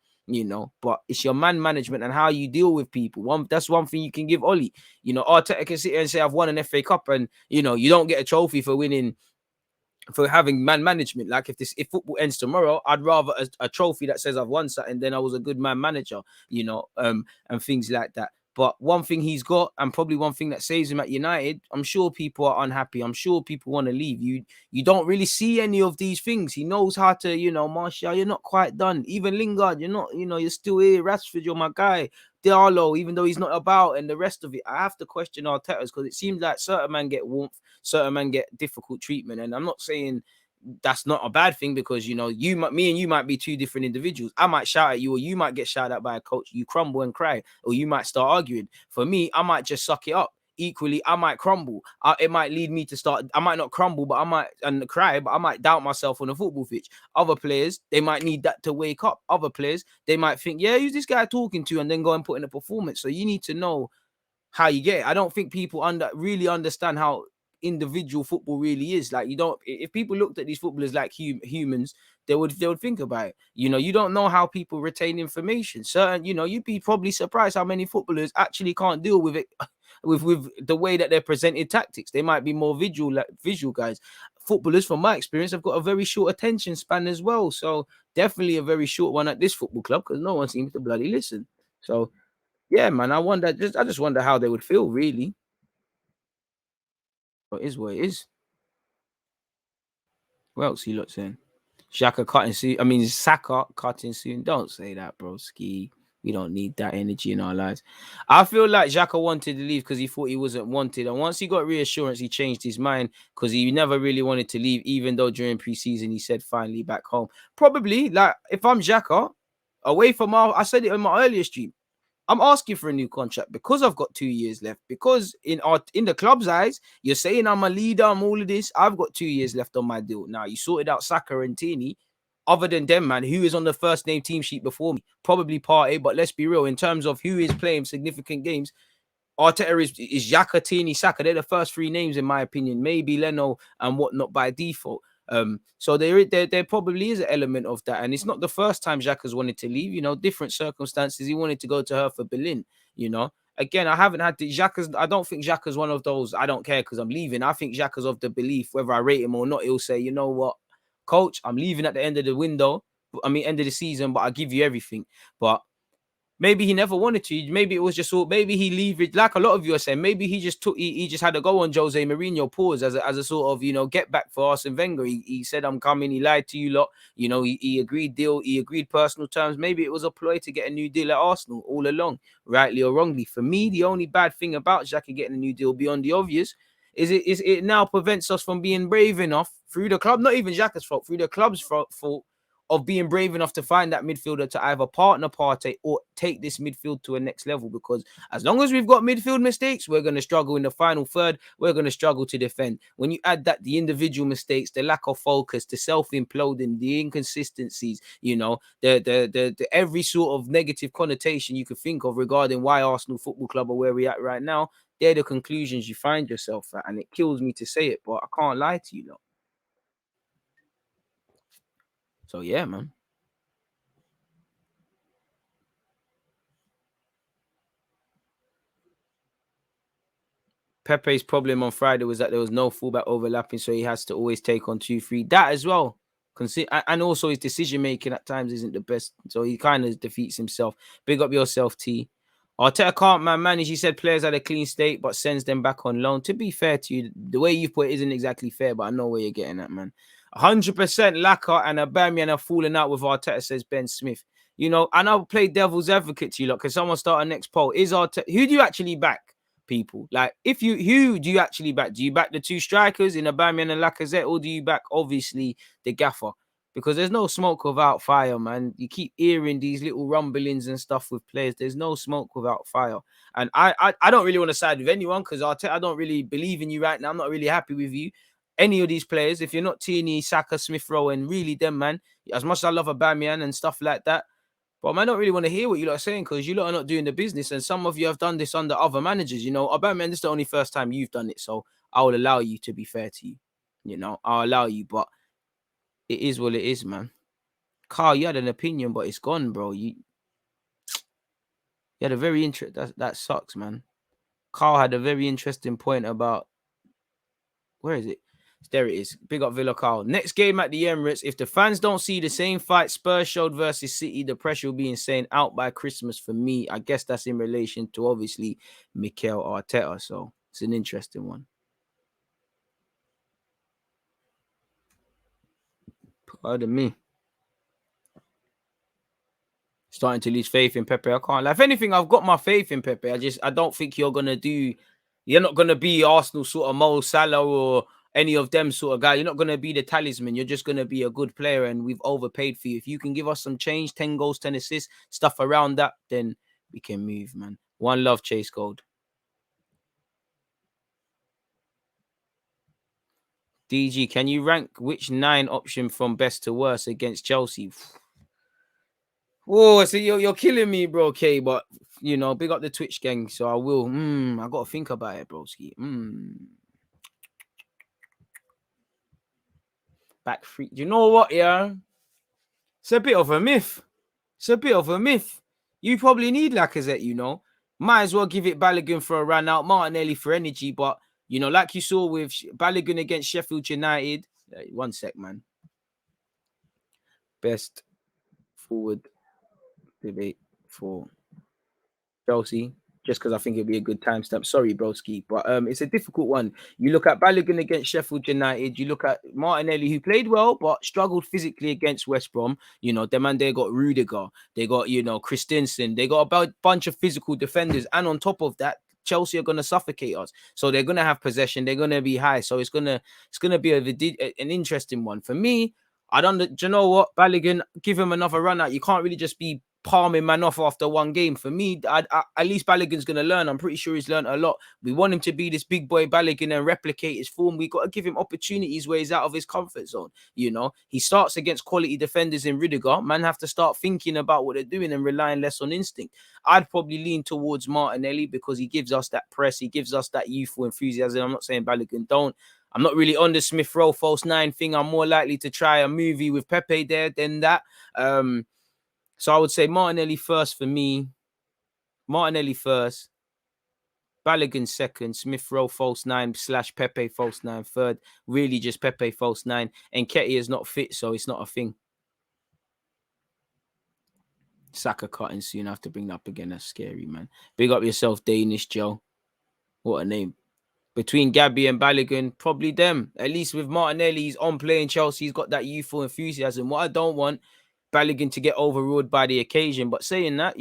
But it's your man management and how you deal with people. That's one thing you can give Oli. Arteta can sit here and say, I've won an FA Cup, and you don't get a trophy for winning, for having man management. Like, if football ends tomorrow, I'd rather a trophy that says I've won something than I was a good man manager, and things like that. But one thing he's got, and probably one thing that saves him at United, I'm sure people are unhappy. I'm sure people want to leave. You don't really see any of these things. He knows how to, Martial, you're not quite done. Even Lingard, you're not, you're still here. Rashford, you're my guy. Diallo, even though he's not about, and the rest of it, I have to question Arteta's, because it seems like certain men get warmth, certain men get difficult treatment. And I'm not saying that's not a bad thing, because me and you might be two different individuals. I might shout at you, or you might get shouted at by a coach. You crumble and cry, or you might start arguing. For me, I might just suck it up. Equally, I might crumble. It might lead me to start. I might not crumble, but I might cry, but I might doubt myself on a football pitch. Other players, they might need that to wake up. Other players, they might think, yeah, who's this guy talking to, and then go and put in a performance. So you need to know how you get it. I don't think people really understand how individual football really is. Like, if people looked at these footballers like humans, they would think about it. You don't know how people retain information. Certain, you'd be probably surprised how many footballers actually can't deal with it with the way that they're presented tactics. They might be more visual guys. Footballers, from my experience, have got a very short attention span as well. So definitely a very short one at this football club, because no one seems to bloody listen. So yeah, man, I just wonder how they would feel, really. But it is what it is. What else he looks in? Xhaka cutting soon. I mean, Saka cutting soon. Don't say that, bro. Ski. We don't need that energy in our lives. I feel like Xhaka wanted to leave because he thought he wasn't wanted. And once he got reassurance, he changed his mind because he never really wanted to leave, even though during preseason he said finally back home. Probably, like, if I'm Xhaka, away from I said it in my earlier stream. I'm asking for a new contract because I've got 2 years left. Because in the club's eyes, you're saying I'm a leader, I'm all of this. I've got 2 years left on my deal. Now you sorted out Saka and Tini. Other than them, man, who is on the first name team sheet before me? Probably Partey, but let's be real. In terms of who is playing significant games, Arteta is Xhaka, Tierney, Saka. They're the first three names, in my opinion. Maybe Leno and whatnot by default. So there probably is an element of that. And it's not the first time Xhaka's wanted to leave, different circumstances. He wanted to go to her for Berlin. Again, I haven't had the Xhaka's. I don't think Xhaka's one of those, I don't care because I'm leaving. I think Xhaka's of the belief, whether I rate him or not, he'll say, you know what, coach, I'm leaving at the end of the window. End of the season, but I'll give you everything. But maybe he never wanted to. Maybe it was just all. Maybe he leveraged, like a lot of you are saying. Maybe he just took. He just had to go on Jose Mourinho pause as a sort of get back for Arsene Wenger. He said I'm coming. He lied to you lot. He agreed deal. He agreed personal terms. Maybe it was a ploy to get a new deal at Arsenal all along, rightly or wrongly. For me, the only bad thing about Xhaka getting a new deal beyond the obvious is it now prevents us from being brave enough through the club. Not even Xhaka's fault. Through the club's fault of being brave enough to find that midfielder to either partner Partey or take this midfield to a next level. Because as long as we've got midfield mistakes, we're going to struggle in the final third. We're going to struggle to defend. When you add that, the individual mistakes, the lack of focus, the self-imploding, the inconsistencies, the every sort of negative connotation you could think of regarding why Arsenal Football Club are where we're at right now, they're the conclusions you find yourself at. And it kills me to say it, but I can't lie to you, lot. So yeah, man. Pepe's problem on Friday was that there was no fullback overlapping, so he has to always take on 2-3. That as well. And also his decision making at times isn't the best, so he kind of defeats himself. Big up yourself, T. Arteta can't manage. He said players had a clean state, but sends them back on loan. To be fair to you, the way you put it isn't exactly fair, but I know where you're getting at, man. 100% LACA and Aubameyang are falling out with Arteta, says Ben Smith. And I'll play devil's advocate to you, can someone start a next poll? Is Arteta, who do you actually back? People like who do you actually back? Do you back the two strikers in Aubameyang and Lacazette, or do you back obviously the gaffer? Because there's no smoke without fire, man. You keep hearing these little rumblings and stuff with players. There's no smoke without fire. And I don't really want to side with anyone because I don't really believe in you right now. I'm not really happy with you. Any of these players, if you're not Tierney, Saka, Smith Rowe, and really them, man, as much as I love Aubameyang and stuff like that, but I don't really want to hear what you lot are saying because you lot are not doing the business. And some of you have done this under other managers. Aubameyang, this is the only first time you've done it. So I will allow you, to be fair to you. I'll allow you. But it is what it is, man. Carl, you had an opinion, but it's gone, bro. You had a very that sucks, man. Carl had a very interesting point about, where is it? There it is. Big up Villa Carl. Next game at the Emirates. If the fans don't see the same fight Spurs showed versus City, the pressure will be insane. Out by Christmas for me. I guess that's in relation to obviously Mikel Arteta. So it's an interesting one. Pardon me. Starting to lose faith in Pepe. I can't. If anything, I've got my faith in Pepe. I don't think you're not gonna be Arsenal sort of Mo Salah or any of them sort of guy. You're not gonna be the talisman. You're just gonna be a good player, and we've overpaid for you. If you can give us some change, 10 goals, 10 assists, stuff around that, then we can move, man. One love, Chase Gold. DG, can you rank which 9 option from best to worst against Chelsea? Oh, so you're killing me, bro. Okay, but big up the Twitch gang, so I will. I gotta think about it, broski. Back free. Do you know what? Yeah, it's a bit of a myth. It's a bit of a myth. You probably need Lacazette. Might as well give it Balogun for a run out, Martinelli for energy. But like you saw with Balogun against Sheffield United. One sec, man. Best forward debate for Chelsea, just because I think it'd be a good timestamp. Sorry, broski, but it's a difficult one. You look at Balogun against Sheffield United. You look at Martinelli, who played well but struggled physically against West Brom. You know, them and they got Rudiger, they got Christensen, they got a bunch of physical defenders, and on top of that, Chelsea are going to suffocate us. So they're going to have possession. They're going to be high. So it's gonna be an interesting one for me. I don't. Do you know what, Balogun? Give him another run out. You can't really just be palming man off after one game. For me, at least Balogun's going to learn. I'm pretty sure he's learned a lot. We want him to be this big boy Balogun and replicate his form. We got to give him opportunities where he's out of his comfort zone. You know, he starts against quality defenders in Rudiger. Man have to start thinking about what they're doing and relying less on instinct. I'd probably lean towards Martinelli because he gives us that press. He gives us that youthful enthusiasm. I'm not saying Balogun don't. I'm not really on the Smith Rowe false nine thing. I'm more likely to try a movie with Pepe there than that. So I would say Martinelli first for me. Martinelli first. Balogun second. Smith Rowe false nine / Pepe false nine third. Really just Pepe false nine. And Nketiah is not fit, so it's not a thing. Saka cutting soon. I have to bring that up again. That's scary, man. Big up yourself, Danish Joe. What a name. Between Gabby and Balogun, probably them. At least with Martinelli, he's on playing Chelsea. He's got that youthful enthusiasm. What I don't want, Balogun to get overruled by the occasion. But saying that,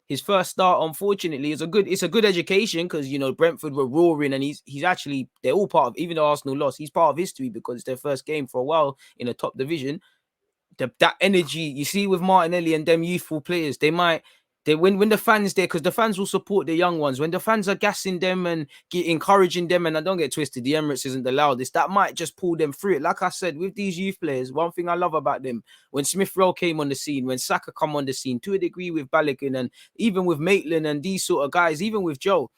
his first start, unfortunately, is it's a good education because Brentford were roaring and he's actually, they're all part of, even though Arsenal lost, he's part of history because it's their first game for a while in a top division. That energy you see with Martinelli and them youthful players, when the fans there, because the fans will support the young ones. When the fans are gassing them and encouraging them, and I don't get twisted, the Emirates isn't the loudest. That might just pull them through it. Like I said, with these youth players, one thing I love about them, when Smith Rowe came on the scene, when Saka come on the scene, to a degree with Balogun, and even with Maitland and these sort of guys, even with Joe,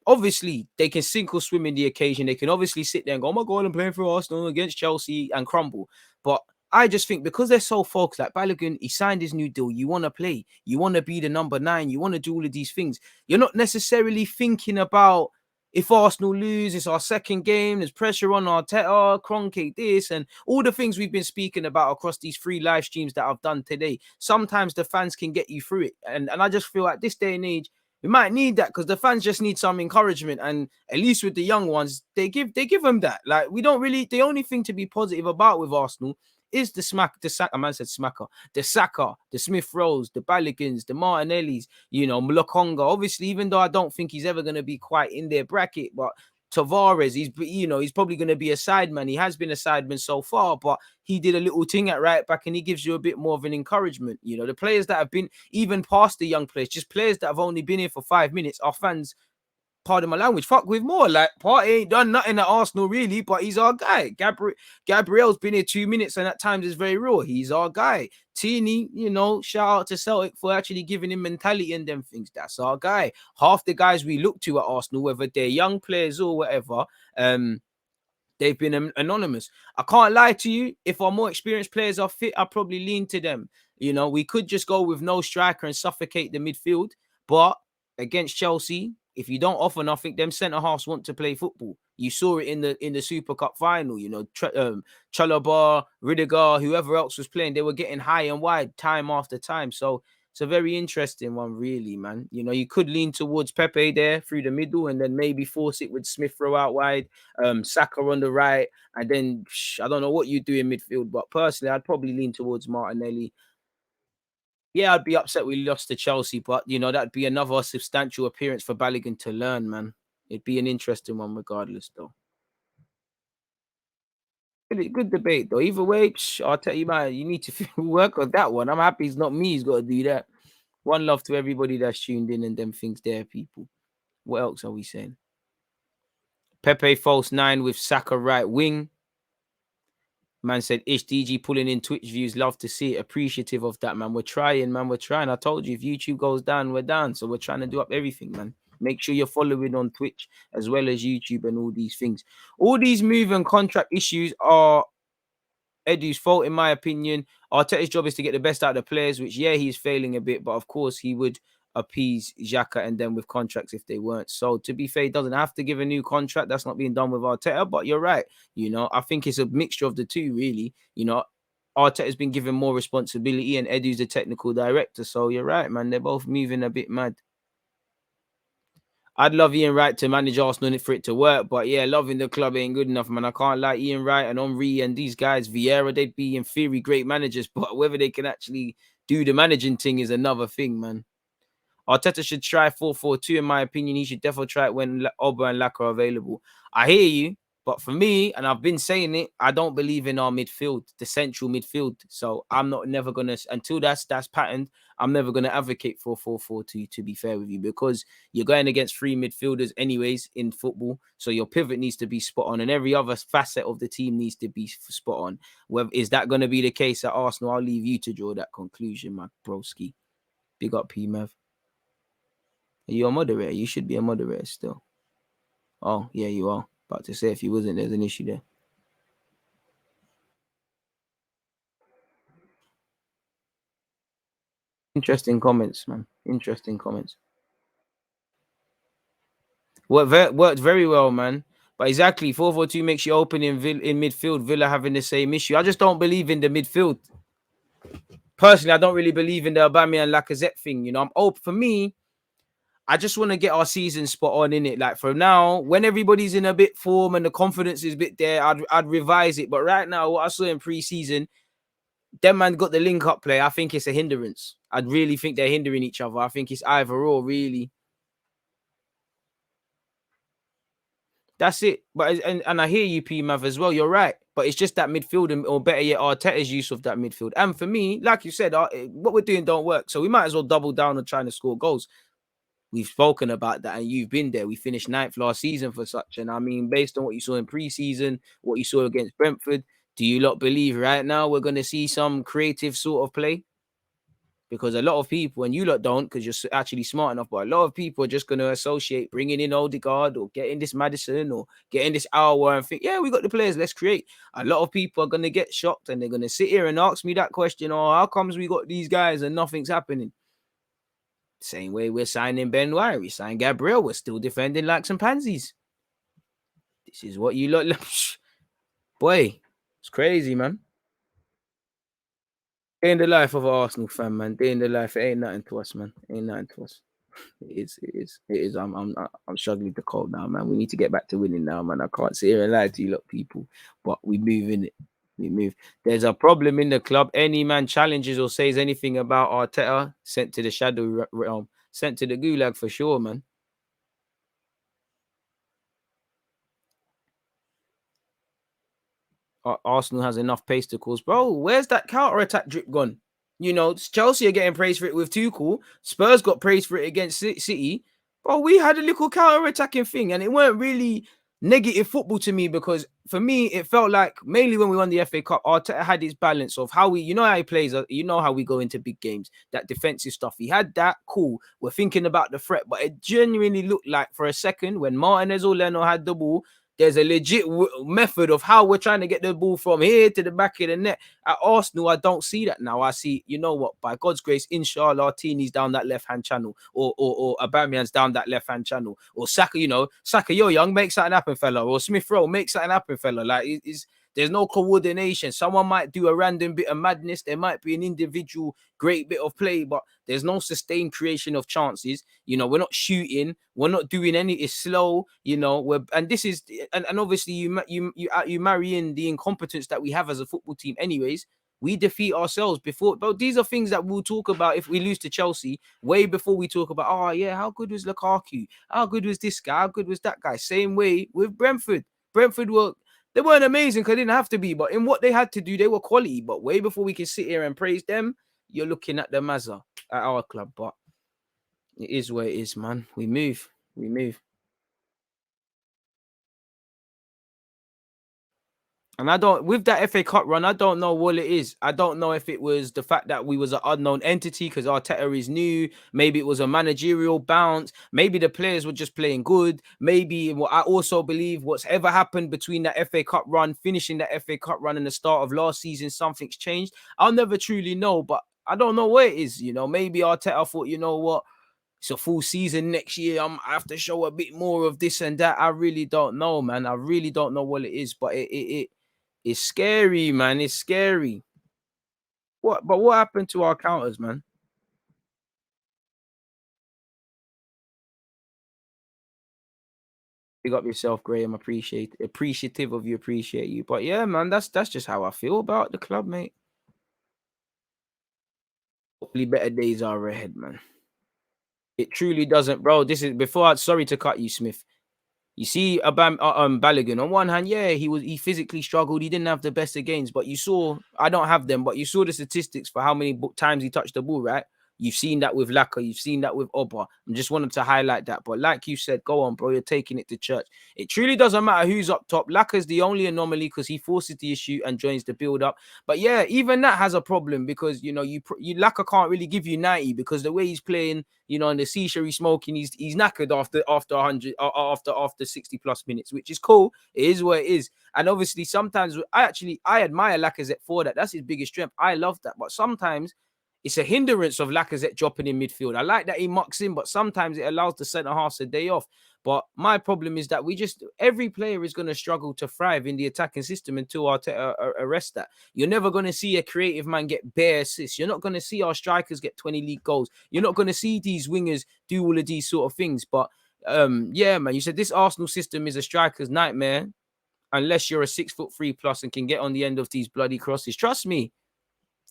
obviously they can sink or swim in the occasion. They can obviously sit there and go, oh my God, I'm playing for Arsenal against Chelsea and crumble. But I just think because they're so focused, like Balogun, he signed his new deal. You want to play. You want to be the number 9. You want to do all of these things. You're not necessarily thinking about if Arsenal lose, it's our second game, there's pressure on Arteta, Kroenke, this, and all the things we've been speaking about across these 3 live streams that I've done today. Sometimes the fans can get you through it. And I just feel like this day and age, we might need that because the fans just need some encouragement. And at least with the young ones, they give them that. Like, we don't really, the only thing to be positive about with Arsenal is the Saka, the Saka, the Smith Rowes, the Balogans, the Martinellis, Mlokonga. Obviously, even though I don't think he's ever going to be quite in their bracket, but Tavares, he's probably going to be a sideman. He has been a sideman so far, but he did a little thing at right back and he gives you a bit more of an encouragement. The players that have been even past the young players, just players that have only been here for 5 minutes, our fans, pardon my language, fuck with more. Like, Partey ain't done nothing at Arsenal really, but he's our guy. Gabriel's been here 2 minutes and at times is very raw. He's our guy. Tierney, shout out to Celtic for actually giving him mentality and them things. That's our guy. Half the guys we look to at Arsenal, whether they're young players or whatever, they've been anonymous. I can't lie to you. If our more experienced players are fit, I'll probably lean to them. We could just go with no striker and suffocate the midfield. But against Chelsea, if you don't offer nothing, them centre-halves want to play football. You saw it in the Super Cup final. Chalobah, Rudiger, whoever else was playing, they were getting high and wide time after time. So it's a very interesting one, really, man. You could lean towards Pepe there through the middle and then maybe force it with Smith Rowe out wide, Saka on the right, and then I don't know what you do in midfield, but personally, I'd probably lean towards Martinelli. Yeah, I'd be upset we lost to Chelsea, but, that'd be another substantial appearance for Balogun to learn, man. It'd be an interesting one regardless, though. Good debate, though. Either way, I'll tell you, man, you need to work on that one. I'm happy it's not me who's got to do that. One love to everybody that's tuned in and them things there, people. What else are we saying? Pepe false 9 with Saka right wing. Man said, Ish DG pulling in Twitch views. Love to see it. Appreciative of that, man. We're trying, man. We're trying. I told you, if YouTube goes down, we're down. So we're trying to do up everything, man. Make sure you're following on Twitch as well as YouTube and all these things. All these move and contract issues are EDU'S fault, in my opinion. Arteta's job is to get the best out of the players, which, yeah, he's failing a bit. But, of course, he would appease XHAKA and them with contracts if they weren't. So, to be fair, he doesn't have to give a new contract. That's not being done with Arteta. But you're right. I think it's a mixture of the two, really. Arteta's been given more responsibility and EDU'S the technical director. So, you're right, man. They're both moving a bit mad. I'd love Ian Wright to manage Arsenal for it to work, but yeah, loving the club ain't good enough, man. I can't like Ian Wright and Henry and these guys, Vieira, they'd be in theory great managers, but whether they can actually do the managing thing is another thing, man. Arteta should try 4-4-2, in my opinion. He should definitely try it when OUBA and LACA are available. I hear you, but for me, and I've been saying it, I don't believe in our midfield, the central midfield. So I'm not never gonna until that's patterned. I'm never gonna advocate for 4-4-2. To be fair with you, because you're going against three midfielders anyways in football. So your pivot needs to be spot on, and every other facet of the team needs to be spot on. Whether is that going to be the case at Arsenal? I'll leave you to draw that conclusion, my broski. Big up, P Mav. Are you a moderator? You should be a moderator still. Oh, yeah, you are. About to say, if you wasn't, there's an issue there. Interesting comments, man. Interesting comments. Worked very well, man. But exactly, 4-4-2 makes you open in midfield. Villa having the same issue. I just don't believe in the midfield. Personally, I don't really believe in the Aubameyang and Lacazette thing. You know, I'm open. For me, I just want to get our season spot on in it. Like for now, when everybody's in a bit form and the confidence is a bit there, I'd revise it. But right now, what I saw in pre-season, them man got the link up play. I think it's a hindrance. I really think they're hindering each other. I think it's either or, really. That's it. But and I hear you, P Mav, as well. You're right. But it's just that midfield, or better yet, Arteta's use of that midfield. And for me, like you said, what we're doing don't work. So we might as well double down on trying to score goals. We've spoken about that, and you've been there. We finished 9th last season for such. And I mean, based on what you saw in pre-season, what you saw against Brentford, do you lot believe right now we're going to see some creative sort of play? Because a lot of people, and you lot don't, because you're actually smart enough, but a lot of people are just going to associate bringing in Odegaard or getting this Madison or getting this hour and think, yeah, we got the players, let's create. A lot of people are going to get shocked and they're going to sit here and ask me that question, oh, how comes we got these guys and nothing's happening? Same way we're signing Ben White, we signed Gabriel, we're still defending like some pansies. This is what you lot, boy, it's crazy, man. Day in the life of an Arsenal fan, man. Day in the life, it ain't nothing to us, man. Ain't nothing to us. It is. It is. It is. I'm struggling to cope now, man. We need to get back to winning now, man. I can't sit here and lie to you, lot, people. But we move in it. We move. There's a problem in the club. Any man challenges or says anything about Arteta, sent to the shadow realm, sent to the gulag for sure, man. Arsenal has enough pace to cause. Bro, where's that counter attack drip gone? You know, Chelsea are getting praised for it with Tuchel. Spurs got praised for it against City. Bro, we had a little counter attacking thing, and it weren't really negative football to me because for me, it felt like mainly when we won the FA Cup, Arteta had his balance of how we, you know, how he plays, you know, how we go into big games, that defensive stuff. He had that, cool. We're thinking about the threat, but it genuinely looked like for a second when Martinez or Leno had the ball, there's a legit method of how we're trying to get the ball from here to the back of the net. At Arsenal, I don't see that now. I see, you know what, by God's grace, inshallah, Tini's down that left-hand channel, or Aubameyang's down that left-hand channel, or Saka, you know, Saka, you're young, make something happen, fella, or Smith Rowe, make something happen, fella. Like, there's no coordination. Someone might do a random bit of madness. There might be an individual great bit of play, but there's no sustained creation of chances. You know, we're not shooting. We're not doing any. It's slow. You know, and this is and obviously you marry in the incompetence that we have as a football team. Anyways, we defeat ourselves before. But these are things that we'll talk about if we lose to Chelsea way before we talk about. Oh yeah, how good was Lukaku? How good was this guy? How good was that guy? Same way with Brentford. Brentford were. They weren't amazing because they didn't have to be, but in what they had to do, they were quality. But way before we can sit here and praise them, you're looking at the Mazza at our club. But it is where it is, man. We move. We move. And I don't, with that FA Cup run, I don't know what it is. I don't know if it was the fact that we was an unknown entity because Arteta is new. Maybe it was a managerial bounce. Maybe the players were just playing good. Maybe what I also believe what's ever happened between that FA Cup run, finishing that FA Cup run and the start of last season, something's changed. I'll never truly know, but I don't know what it is. You know, maybe Arteta thought, you know what? It's a full season next year. I have to show a bit more of this and that. I really don't know, man. I really don't know what it is, but it's scary, man. It's scary. What happened to our counters, man? Big up yourself, Graham. Appreciative of you. Appreciate you. But yeah, man, that's just how I feel about the club, mate. Hopefully, better days are ahead, man. It truly doesn't, bro. This is before. Sorry to cut you, Smith. You see, Balogun. On one hand, yeah, he physically struggled. He didn't have the best of games, but you saw. I don't have them, but you saw the statistics for how many times he touched the ball, right? You've seen that with LACA. You've seen that with AUBA. I just wanted to highlight that. But like you said, go on, bro. You're taking it to church. It truly doesn't matter who's up top. LACA is the only anomaly because he forces the issue and joins the build up. But yeah, even that has a problem because you know you LACA can't really give you 90 because the way he's playing, you know, and the shisha he's smoking, he's knackered after 100 after 60 plus minutes, which is cool. It is what it is. And obviously, sometimes I admire Lacazette for that. That's his biggest strength. I love that. But sometimes it's a hindrance of Lacazette dropping in midfield. I like that he mucks in, but sometimes it allows the centre half a day off. But my problem is that every player is going to struggle to thrive in the attacking system until Arteta arrest that. You're never going to see a creative man get bare assists. You're not going to see our strikers get 20 league goals. You're not going to see these wingers do all of these sort of things. But yeah, man, you said this Arsenal system is a striker's nightmare unless you're a 6'3" plus and can get on the end of these bloody crosses. Trust me.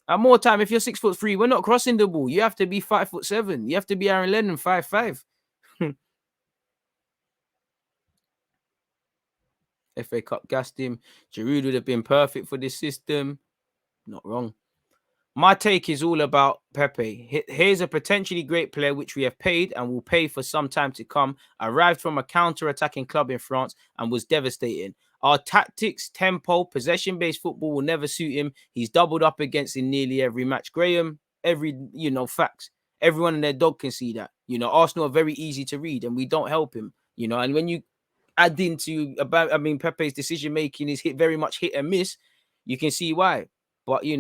At more time, if you're 6'3", we're not crossing the ball. You have to be 5'7". You have to be Aaron Lennon 5'5". FA Cup gassed him. Giroud would have been perfect for this system. Not wrong. My take is all about Pepe. Here's a potentially great player which we have paid and will pay for some time to come. Arrived from a counter-attacking club in France and was devastating. Our tactics, tempo, possession-based football will never suit him. He's doubled up against in nearly every match. Graham, facts. Everyone and their dog can see that. Arsenal are very easy to read and we don't help him. And when you add into Pepe's decision making is very much hit and miss, you can see why. But you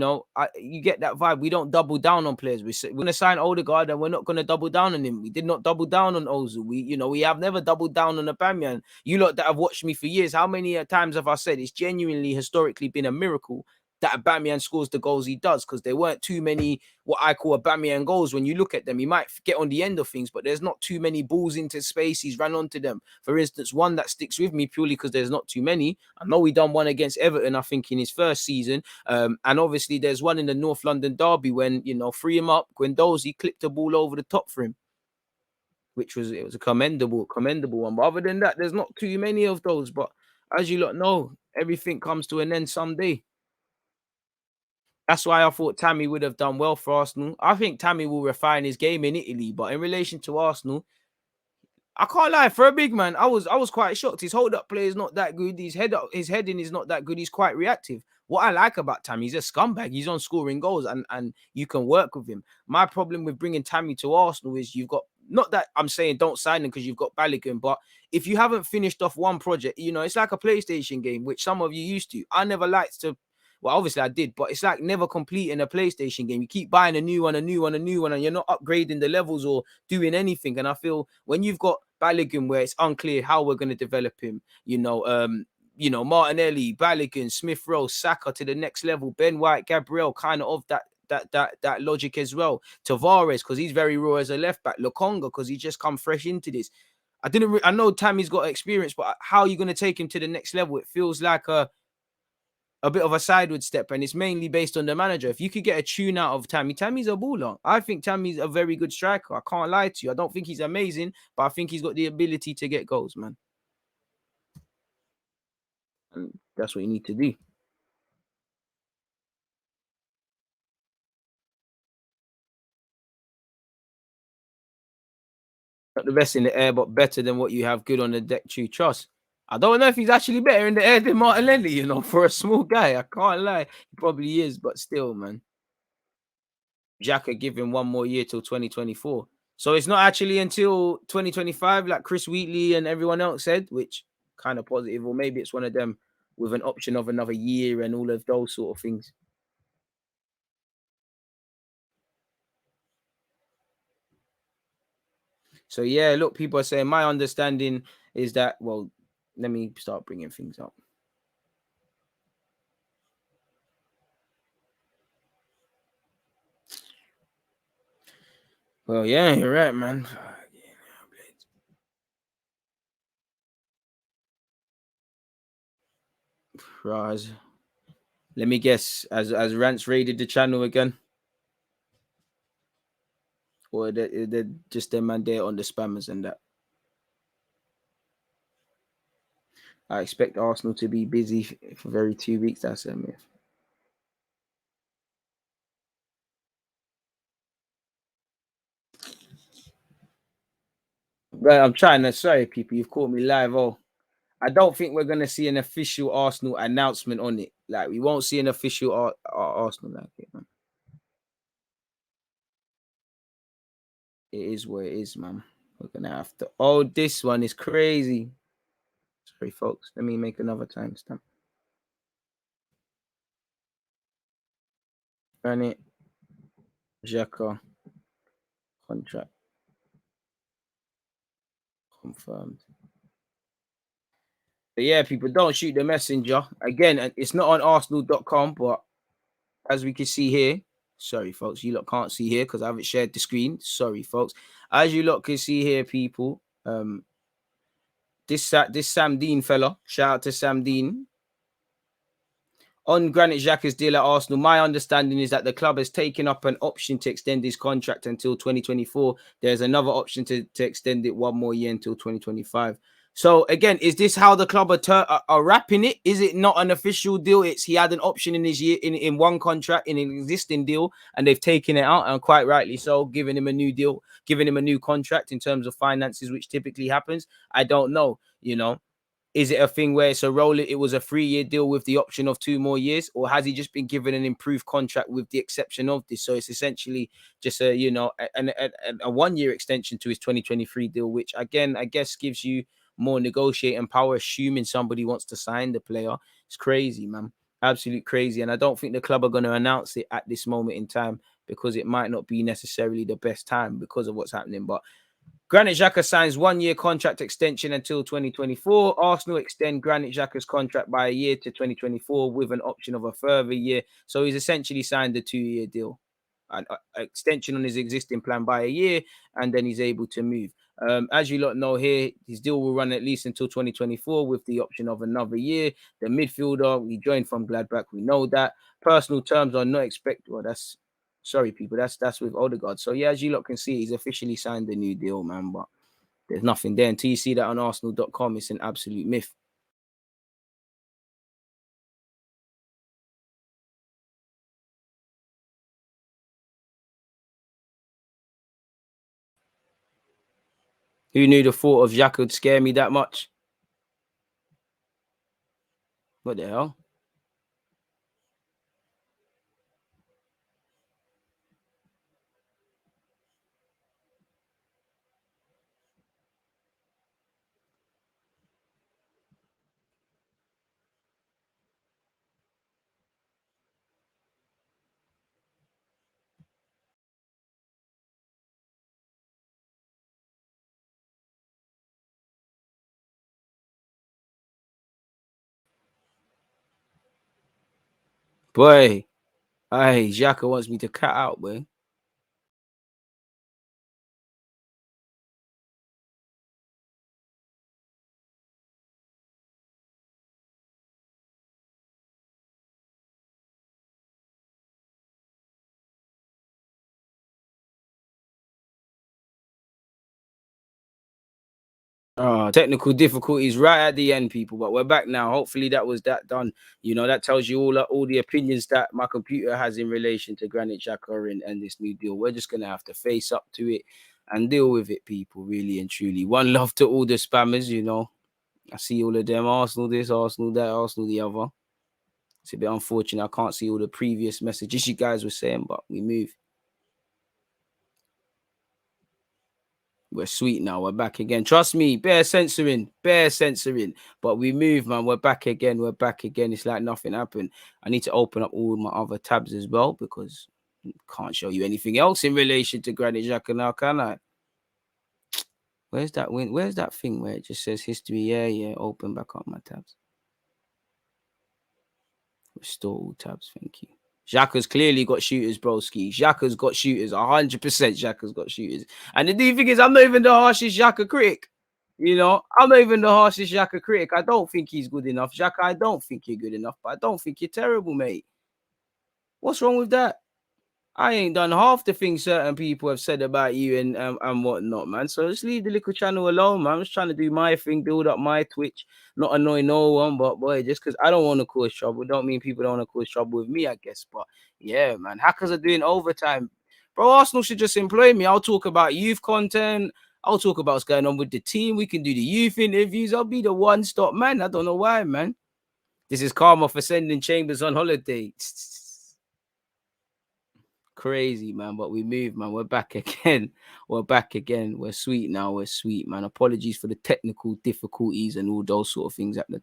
get that vibe. We don't double down on players. We're gonna sign Odegaard, and we're not gonna double down on him. We did not double down on Ozil. We have never doubled down on Aubameyang. You lot that have watched me for years, how many times have I said it's genuinely historically been a miracle that Aubameyang scores the goals he does, because there weren't too many what I call Aubameyang goals. When you look at them, he might get on the end of things, but there's not too many balls into space. He's ran onto them. For instance, one that sticks with me purely because there's not too many. I know he done one against Everton, I think, in his first season. And obviously there's one in the North London derby when, free him up, Guendouzi clipped the ball over the top for him, which was a commendable one. But other than that, there's not too many of those. But as you lot know, everything comes to an end someday. That's why I thought Tammy would have done well for Arsenal. I think Tammy will refine his game in Italy, but in relation to Arsenal, I can't lie. For a big man, I was quite shocked. His hold up play is not that good. His heading is not that good. He's quite reactive. What I like about Tammy, he's a scumbag. He's on scoring goals, and you can work with him. My problem with bringing Tammy to Arsenal is you've got, not that I'm saying don't sign him because you've got Balogun, but if you haven't finished off one project, it's like a PlayStation game, which some of you used to. I never liked to. Well, obviously I did, but it's like never completing a PlayStation game. You keep buying a new one, and you're not upgrading the levels or doing anything. And I feel when you've got Balogun, where it's unclear how we're going to develop him, Martinelli, Balogun, Smith Rowe, Saka to the next level, Ben White, Gabriel, kind of that logic as well. Tavares, because he's very raw as a left back. Lokonga, because he just come fresh into this. I know Tammy's got experience, but how are you going to take him to the next level? It feels like a bit of a sideward step, and it's mainly based on the manager. If you could get a tune out of Tammy's a baller. I think Tammy's a very good striker. I can't lie to you. I don't think he's amazing, but I think he's got the ability to get goals, man. And that's what you need to do. Not the best in the air, but better than what you have good on the deck to trust. I don't know if he's actually better in the air than Martinelli, for a small guy. I can't lie. He probably is, but still, man. XHAKA give him one more year till 2024. So it's not actually until 2025, like Chris Wheatley and everyone else said, which kind of positive, or maybe it's one of them with an option of another year and all of those sort of things. So yeah, look, people are saying my understanding is that, well, let me start bringing things up. Well, yeah, you're right, man. Raz. Let me guess. As Rance raided the channel again, or they're just them man there on the spammers and that. I expect Arsenal to be busy for very 2 weeks. That's a myth. Right, I'm trying to. Sorry, people, you've caught me live. Oh, I don't think we're gonna see an official Arsenal announcement on it. Like, we won't see an official Arsenal like it, man. It is what it is, man. We're gonna have to. Oh, this one is crazy. Sorry, folks. Let me make another timestamp. GRANIT XHAKA contract confirmed. But yeah, people, don't shoot the messenger. Again, it's not on Arsenal.com, but as we can see here, sorry, folks, you lot can't see here because I haven't shared the screen. Sorry, folks. As you lot can see here, people, this Sam Dean fella, shout out to Sam Dean. On Granit Xhaka's deal at Arsenal, my understanding is that the club has taken up an option to extend his contract until 2024. There's another option to extend it one more year until 2025. So again, is this how the club are wrapping it? Is it not an official deal? It's he had an option in his year in one contract in an existing deal, and they've taken it out, and quite rightly so, giving him a new deal, giving him a new contract in terms of finances, which typically happens. I don't know, you know. Is it a thing where it's a roll? It was a 3-year deal with the option of 2 more years, or has he just been given an improved contract with the exception of this? So it's essentially just a, you know, a 1-year extension to his 2023 deal, which again, I guess gives you more negotiating power, assuming somebody wants to sign the player. It's crazy, man. Absolute crazy. And I don't think the club are going to announce it at this moment in time because it might not be necessarily the best time because of what's happening. But Granit Xhaka signs 1-year contract extension until 2024. Arsenal extend Granit Xhaka's contract by a year to 2024 with an option of a further year. So he's essentially signed a 2-year deal, an extension on his existing plan by a year, and then he's able to move. As you lot know here, his deal will run at least until 2024 with the option of another year. The midfielder, we joined from Gladbach, we know that. Personal terms are not expected. Well, that's sorry, people. That's with Odegaard. So yeah, as you lot can see, he's officially signed a new deal, man. But there's nothing there until you see that on Arsenal.com. It's an absolute myth. Who knew the thought of Xhaka would scare me that much? What the hell? Boy, hey, Xhaka wants me to cut out, boy. Technical difficulties right at the end, people, but we're back now. Hopefully that was that done. You know, that tells you all the opinions that my computer has in relation to Granit Xhaka and this new deal. We're just gonna have to face up to it and deal with it, people, really and truly. One love to all the spammers, you know. I see all of them. Arsenal this, Arsenal that, Arsenal the other. It's a bit unfortunate. I can't see all the previous messages you guys were saying, but we move. We're sweet now. We're back again. Trust me, bare censoring. But we move, man. We're back again. It's like nothing happened. I need to open up all my other tabs as well because I can't show you anything else in relation to Granit Xhaka now, can I? Where's that thing where it just says history? Yeah. Open back up my tabs. Restore all tabs. Thank you. Xhaka's clearly got shooters, broski. Xhaka's got shooters. 100% Xhaka's got shooters. And the thing is, I'm not even the harshest Xhaka critic. You know, I'm not even the harshest XHAKA critic. I don't think he's good enough. XHAKA, I don't think you're good enough, but I don't think you're terrible, mate. What's wrong with that? I ain't done half the things certain people have said about you and whatnot, man. So just leave the little channel alone, man. I'm just trying to do my thing, build up my Twitch, not annoy no one. But boy, just because I don't want to cause trouble, don't mean people don't want to cause trouble with me, I guess. But yeah, man, hackers are doing overtime. Bro, Arsenal should just employ me. I'll talk about youth content. I'll talk about what's going on with the team. We can do the youth interviews. I'll be the one-stop man. I don't know why, man. This is karma for sending Chambers on holiday. Crazy, man, but we moved, man. We're back again. We're back again. We're sweet now. We're sweet, man. Apologies for the technical difficulties and all those sort of things at the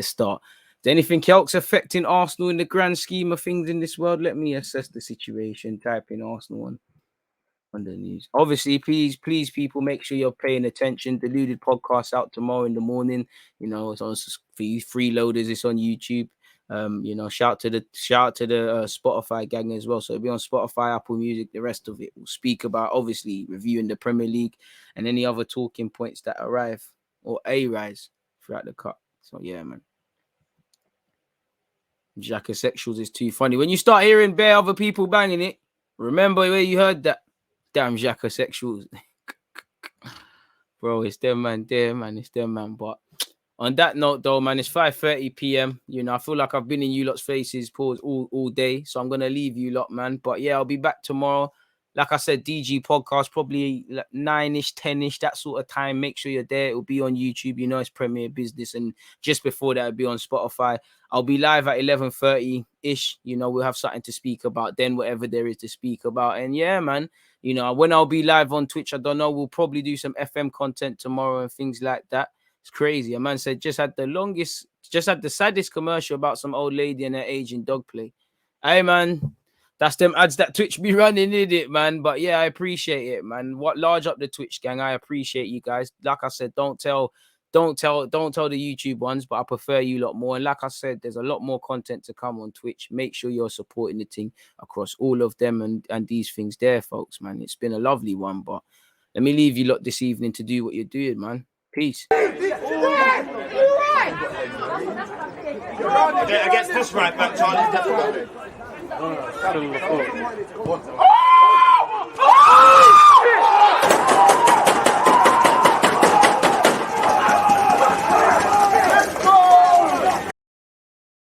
start. Is there anything else affecting Arsenal in the grand scheme of things in this world? Let me assess the situation. Type in Arsenal on the news. Obviously, please, people, make sure you're paying attention. Deluded podcast out tomorrow in the morning. You know, it's on for you freeloaders. It's on YouTube. You know, shout to the Spotify gang as well. So it'll be on Spotify, Apple Music. The rest of it will speak about obviously reviewing the Premier League and any other talking points that arrive or arise throughout the cut. So yeah, man. XHAKA Sexuals is too funny. When you start hearing bare other people banging it, remember where you heard that. Damn XHAKA Sexuals. Bro, it's them, man. It's them, man. But on that note, though, man, it's 5:30 p.m. You know, I feel like I've been in you lot's faces all day. So I'm going to leave you lot, man. But yeah, I'll be back tomorrow. Like I said, DG podcast, probably like 9-ish, 10-ish, that sort of time. Make sure you're there. It'll be on YouTube. You know, it's Premier Business. And just before that, it'll be on Spotify. I'll be live at 11:30-ish. You know, we'll have something to speak about then, whatever there is to speak about. And yeah, man, you know, when I'll be live on Twitch, I don't know. We'll probably do some FM content tomorrow and things like that. It's crazy. A man said just had the saddest commercial about some old lady and her aging dog play. Hey, man, that's them ads that Twitch be running, in it, man. But yeah, I appreciate it, man. What large up the Twitch gang. I appreciate you guys. Like I said, don't tell the YouTube ones, but I prefer you a lot more. And like I said, there's a lot more content to come on Twitch. Make sure you're supporting the thing across all of them and these things there, folks, man. It's been a lovely one, but let me leave you lot this evening to do what you're doing, man. Peace. Against this right back, Charlie.